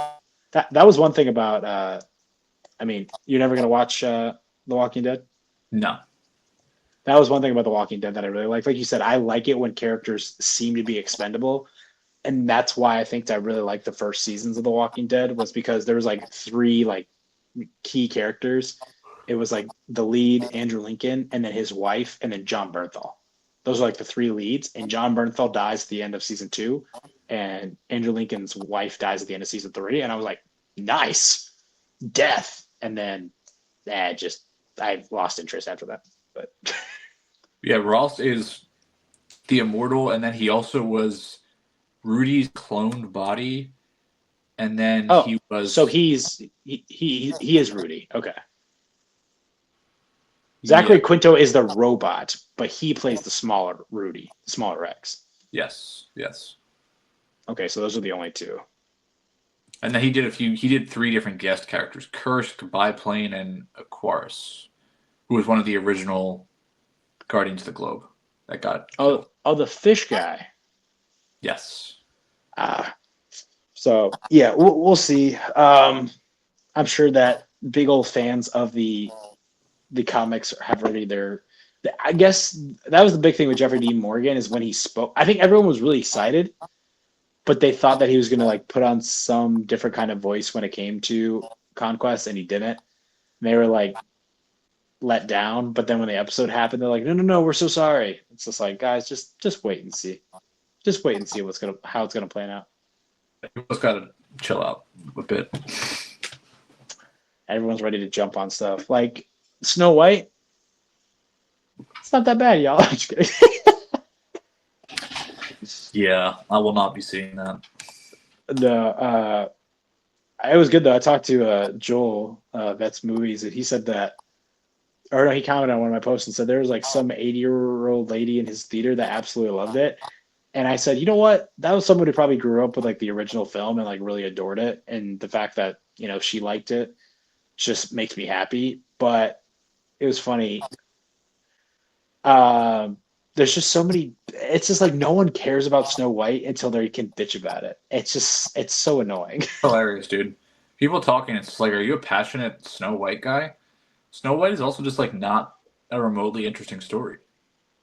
That was one thing about. You're never gonna watch The Walking Dead. No. That was one thing about The Walking Dead that I really like. Like you said, I like it when characters seem to be expendable, and that's why I think I really liked the first seasons of The Walking Dead was because there was like three like key characters. It was like the lead, Andrew Lincoln, and then his wife, and then John Bernthal. Those are like the three leads, and John Bernthal dies at the end of season 2, and Andrew Lincoln's wife dies at the end of season 3, and I was like, nice death, and then I lost interest after that. But yeah, Ross is the immortal, and then he also was Rudy's cloned body, and then he was. So he is Rudy. Okay. Zachary Quinto is the robot, but he plays the smaller Rudy, the smaller Rex. Yes. Okay, so those are the only two. And then he did 3 different guest characters: Kursk, Biplane, and Aquarius, who was one of the original Guardians of the Globe that got killed. The fish guy. Yes. So yeah, we'll see. I'm sure that big old fans of the comics have already I guess that was the big thing with Jeffrey Dean Morgan is when he spoke. I think everyone was really excited, but they thought that he was going to like put on some different kind of voice when it came to Conquest, and he didn't. And they were like let down. But then when the episode happened, they're like, no, we're so sorry. It's just like, guys, just wait and see. Just wait and see how it's gonna plan out. You just gotta chill out a bit. Everyone's ready to jump on stuff like Snow White. It's not that bad, y'all. I'm just kidding. Yeah, I will not be seeing that. It was good though. I talked to Joel Vets Movies, and he said that, or no, he commented on one of my posts and said there was like some 80-year-old lady in his theater that absolutely loved it. And I said, you know what? That was someone who probably grew up with like the original film and like really adored it. And the fact that, she liked it just makes me happy. But it was funny. There's just so many, it's just like no one cares about Snow White until they can bitch about it. It's so annoying. Hilarious, dude. People talking, it's like, are you a passionate Snow White guy? Snow White is also just like not a remotely interesting story.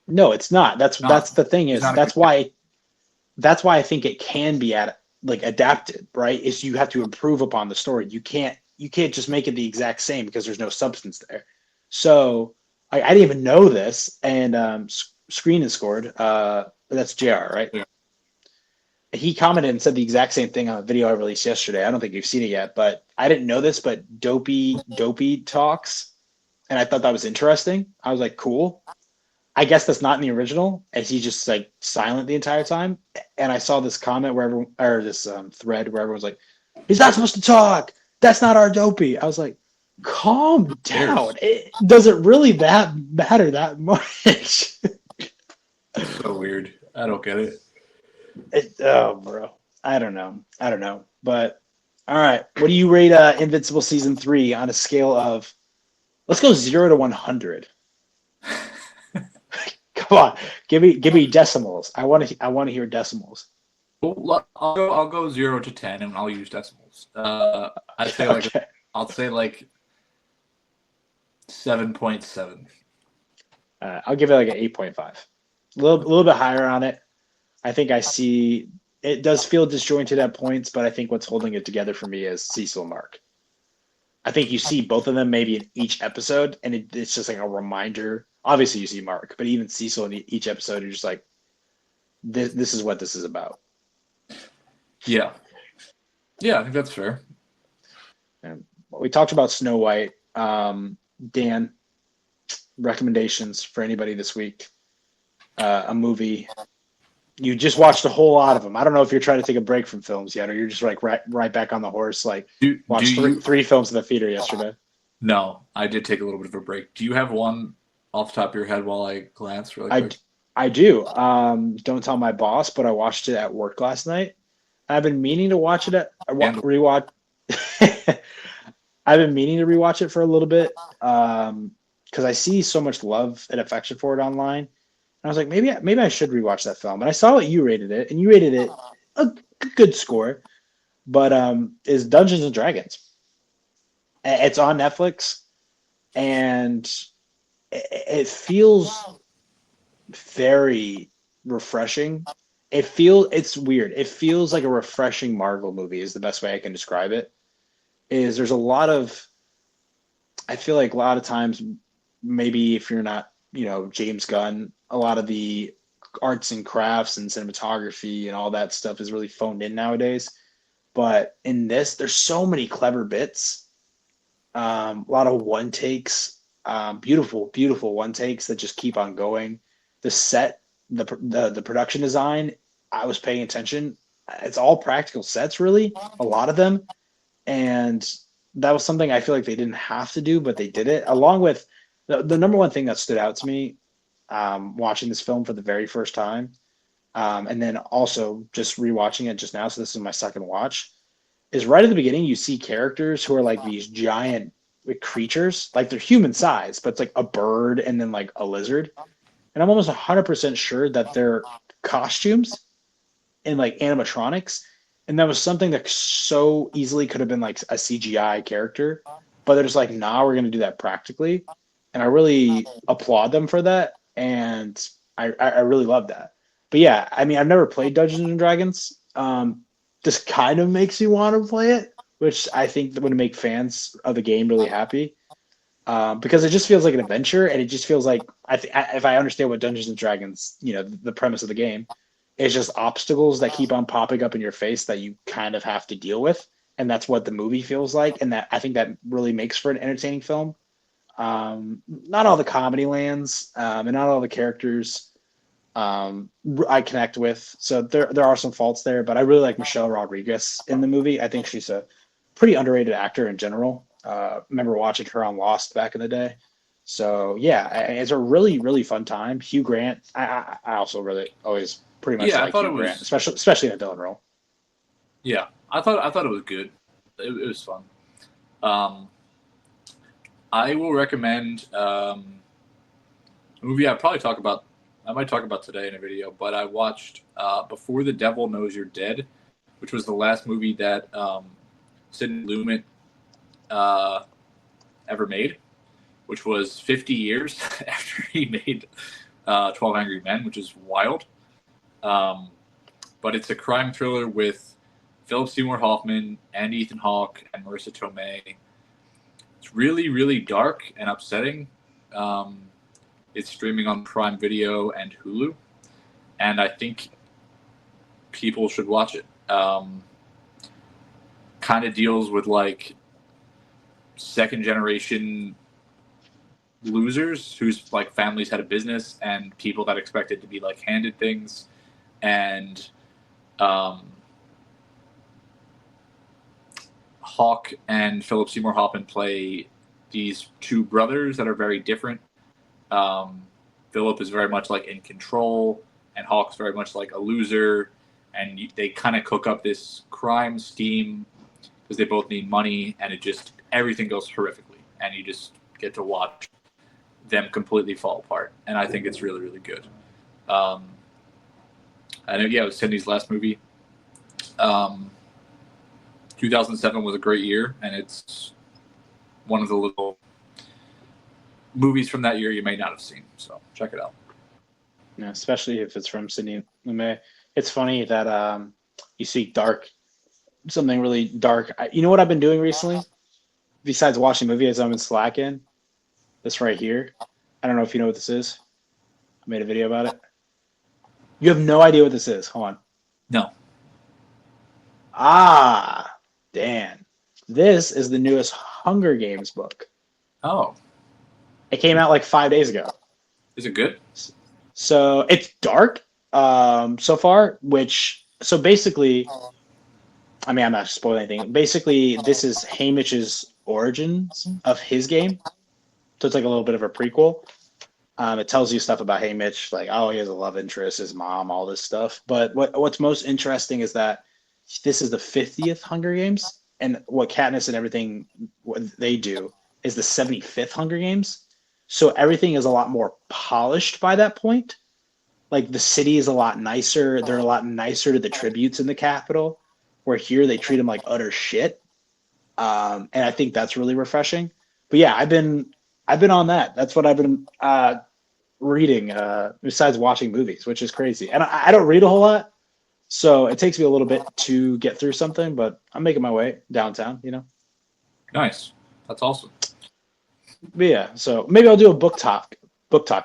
No, it's not. That's the thing is that's why I think it can be adapted, right? Is you have to improve upon the story. You can't just make it the exact same because there's no substance there. So I didn't even know this, and Screen and Scored. That's JR, right? Yeah. He commented and said the exact same thing on a video I released yesterday. I don't think you've seen it yet, but I didn't know this, but Dopey talks, and I thought that was interesting. I was like, cool. I guess that's not in the original, as he's just like silent the entire time. And I saw this comment this thread where everyone's like, he's not supposed to talk. That's not our Dopey. I was like, calm down. Does it really matter that much? It's so weird. I don't get it. Bro. I don't know. But all right. What do you rate Invincible season 3 on a scale of, let's go 0 to 100. Come on, give me decimals. I want to hear decimals. Well, I'll go 0 to 10, and I'll use decimals. I'd say Okay. I'll say like 7.7. I'll give it like an 8.5. A little bit higher on it. I think I see it does feel disjointed at points, but I think what's holding it together for me is Cecil and Mark. I think you see both of them maybe in each episode, and it's just like a reminder. Obviously, you see Mark, but even Cecil in each episode, you're just like, this is what this is about. Yeah, I think that's fair. And we talked about Snow White. Dan, recommendations for anybody this week? A movie. You just watched a whole lot of them. I don't know if you're trying to take a break from films yet, or you're just like right back on the horse. Like watched three films in the theater yesterday. No, I did take a little bit of a break. Do you have one off the top of your head while I glance really quick? I do. Don't tell my boss, but I watched it at work last night. I've been meaning to watch it rewatch. I've been meaning to rewatch it for a little bit because I see so much love and affection for it online. And I was like, maybe I should rewatch that film. And I saw what you rated it, and you rated it a good score. But is Dungeons and Dragons? It's on Netflix, and it feels very refreshing. It's weird. It feels like a refreshing Marvel movie is the best way I can describe it. Is there's a lot of I feel like a lot of times maybe if you're not, James Gunn, a lot of the arts and crafts and cinematography and all that stuff is really phoned in nowadays. But in this, there's so many clever bits, a lot of one takes, beautiful, beautiful one takes that just keep on going. The set, the production design, I was paying attention. It's all practical sets, really, a lot of them, and that was something I feel like they didn't have to do, but they did it. Along with the number one thing that stood out to me watching this film for the very first time, and then also just rewatching it just now. So this is my second watch is right at the beginning, you see characters who are like these giant creatures, like they're human size, but it's like a bird and then like a lizard. And I'm almost 100% sure that they're costumes and like animatronics. And that was something that so easily could have been like a CGI character, but they're just like, nah, we're going to do that practically. And I really applaud them for that. And I really love that. But yeah, I mean, I've never played Dungeons and Dragons. This kind of makes me want to play it, which I think would make fans of the game really happy. Because it just feels like an adventure, and it just feels like if I understand what Dungeons and Dragons, the premise of the game, it's just obstacles that keep on popping up in your face that you kind of have to deal with, and that's what the movie feels like, and that I think that really makes for an entertaining film. Not all the comedy lands, and not all the characters I connect with. So there are some faults there, but I really like Michelle Rodriguez in the movie. I think she's a pretty underrated actor in general. Remember watching her on Lost back in the day. So yeah, it's a really really fun time. Hugh Grant, I also really always pretty much Yeah, I like thought Hugh it Grant, was. especially in a villain role. Yeah, I thought it was good. It was fun. Um, I will recommend a movie I might talk about today in a video, but I watched Before the Devil Knows You're Dead, which was the last movie that Sidney Lumet uh, ever made, which was 50 years after he made 12 Angry Men, which is wild. Um, but it's a crime thriller with Philip Seymour Hoffman and Ethan Hawke and Marissa Tomei. It's really, really dark and upsetting. Um, it's streaming on Prime Video and Hulu, and I think people should watch it. Kind of deals with like second generation losers whose like families had a business and people that expected to be like handed things, and um, Hawk and Philip Seymour Hoffman play these two brothers that are very different. Philip is very much like in control, and Hawk's very much like a loser, and they kind of cook up this crime scheme because they both need money, and it just everything goes horrifically, and you just get to watch them completely fall apart, and I think it's really really good. Um, I know, yeah, it was Sydney's last movie. Um, 2007 was a great year, and it's one of the little movies from that year you may not have seen. So check it out. Yeah, especially if it's from Sidney Lumet. It's funny that you see dark, something really dark. You know what I've been doing recently? Besides watching movies, I've been slacking. This right here. I don't know if you know what this is. I made a video about it. You have no idea what this is. Hold on. No. Ah, Dan. This is the newest Hunger Games book. Oh, It came out like 5 days ago. is it good? So it's dark so far, so basically, I mean, I'm not spoiling anything. Basically, this is Hamish's origins of his game. So it's like a little bit of a prequel. It tells you stuff about Hamish, like, oh, he has a love interest, his mom, all this stuff. But what's most interesting is that this is the 50th Hunger Games. and what Katniss and everything what they do is the 75th Hunger Games. So everything is a lot more polished by that point. Like the city is a lot nicer. They're a lot nicer to the tributes in the capital, where here they treat them like utter shit. And I think that's really refreshing. But yeah, I've been on that. That's what I've been reading besides watching movies, which is crazy. And I don't read a whole lot, so it takes me a little bit to get through something. But I'm making my way downtown, you know. Nice. That's awesome. But yeah, so maybe I'll do a book talk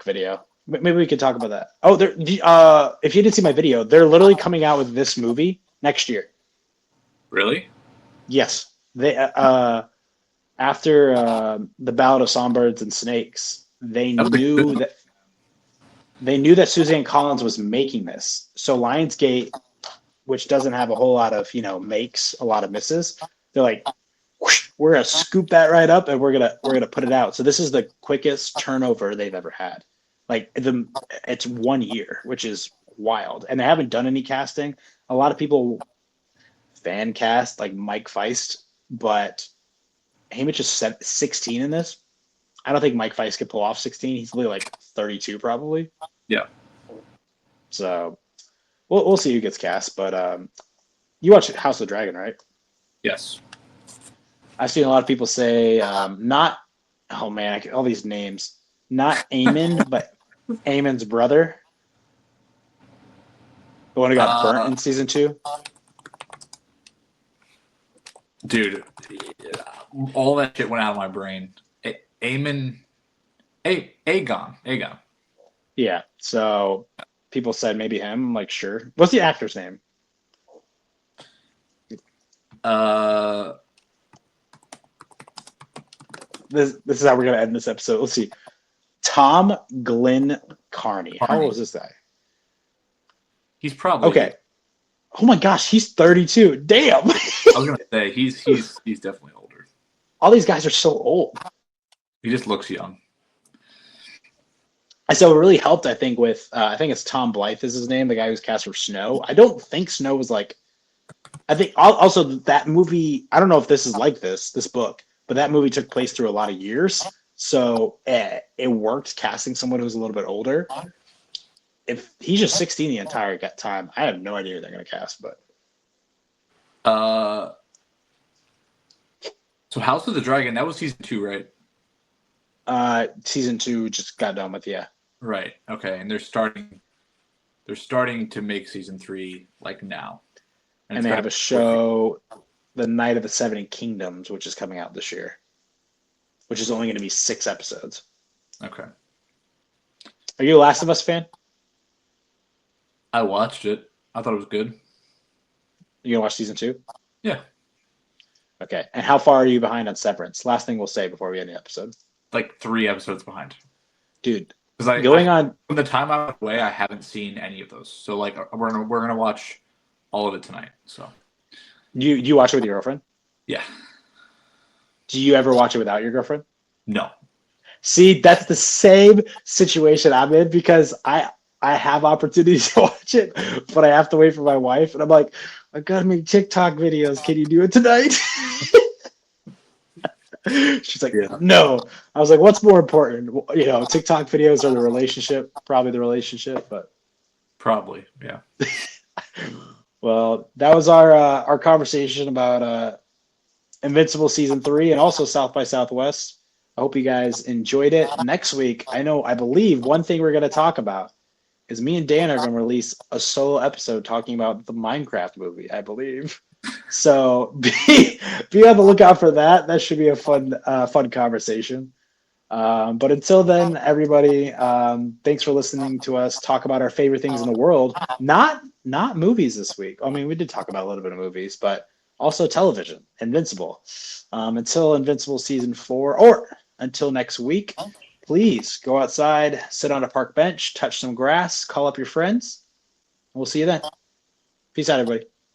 video. Maybe we can talk about that. Oh, if you didn't see my video, they're literally coming out with this movie next year. Really? Yes, they after the Ballad of Songbirds and Snakes, they knew that Suzanne Collins was making this. So Lionsgate, which doesn't have a whole lot of makes, a lot of misses, they're like, whoosh, we're gonna scoop that right up and we're gonna put it out. So this is the quickest turnover they've ever had. Like it's 1 year, which is wild, and they haven't done any casting. A lot of people fan cast like Mike Feist, but Haymitch is 16 in this. I don't think Mike Feist could pull off 16. He's literally like 32 probably. Yeah. So we'll see who gets cast. But you watch House of the Dragon, right? Yes. I've seen a lot of people say not. Oh man, all these names. Not Aemon, but Aemon's brother. The one who got burnt in season 2. Dude, all that shit went out of my brain. Aemon, Aegon. Yeah. So people said maybe him. I'm like, sure. What's the actor's name? This is how we're gonna end this episode. Let's see. Tom Glenn Carney. How old is this guy? He's probably okay. Oh my gosh, he's 32. Damn. I was gonna say he's definitely older. All these guys are so old. He just looks young. So it really helped, I think, with I think it's Tom Blythe is his name, the guy who's cast for Snow. I don't think Snow was like. I think also that movie. I don't know if this is like this book, but that movie took place through a lot of years, so it worked casting someone who's a little bit older. If he's just 16 the entire time, I have no idea who they're going to cast. But so House of the Dragon, that was season 2, right? Season 2 just got done with, yeah. Right. Okay, and they're starting to make season 3 like now. And they have a show, The Night of the Seven Kingdoms, which is coming out this year, which is only going to be 6 episodes. Okay. Are you a Last of Us fan? I watched it. I thought it was good. You gonna watch season 2? Yeah. Okay. And how far are you behind on Severance? Last thing we'll say before we end the episode. Like 3 episodes behind. Dude, because from the time I went away, I haven't seen any of those. So like we're gonna watch all of it tonight. So you watch it with your girlfriend? Yeah. Do you ever watch it without your girlfriend? No. See, that's the same situation I'm in because I have opportunities to watch it, but I have to wait for my wife. And I'm like, I gotta make TikTok videos. Can you do it tonight? She's like, yeah. No. I was like, what's more important? TikTok videos or the relationship? Probably the relationship, but probably, yeah. Well, that was our conversation about Invincible season 3 and also South by Southwest. I hope you guys enjoyed it. Next week, I believe one thing we're going to talk about is me and Dan are going to release a solo episode talking about the Minecraft movie, I believe. So be on the lookout for that. That should be a fun conversation. But until then, everybody, thanks for listening to us talk about our favorite things in the world. Not movies this week. I mean, we did talk about a little bit of movies, but also television, Invincible. Until Invincible season 4, or until next week, please go outside, sit on a park bench, touch some grass, call up your friends. We'll see you then. Peace out, everybody.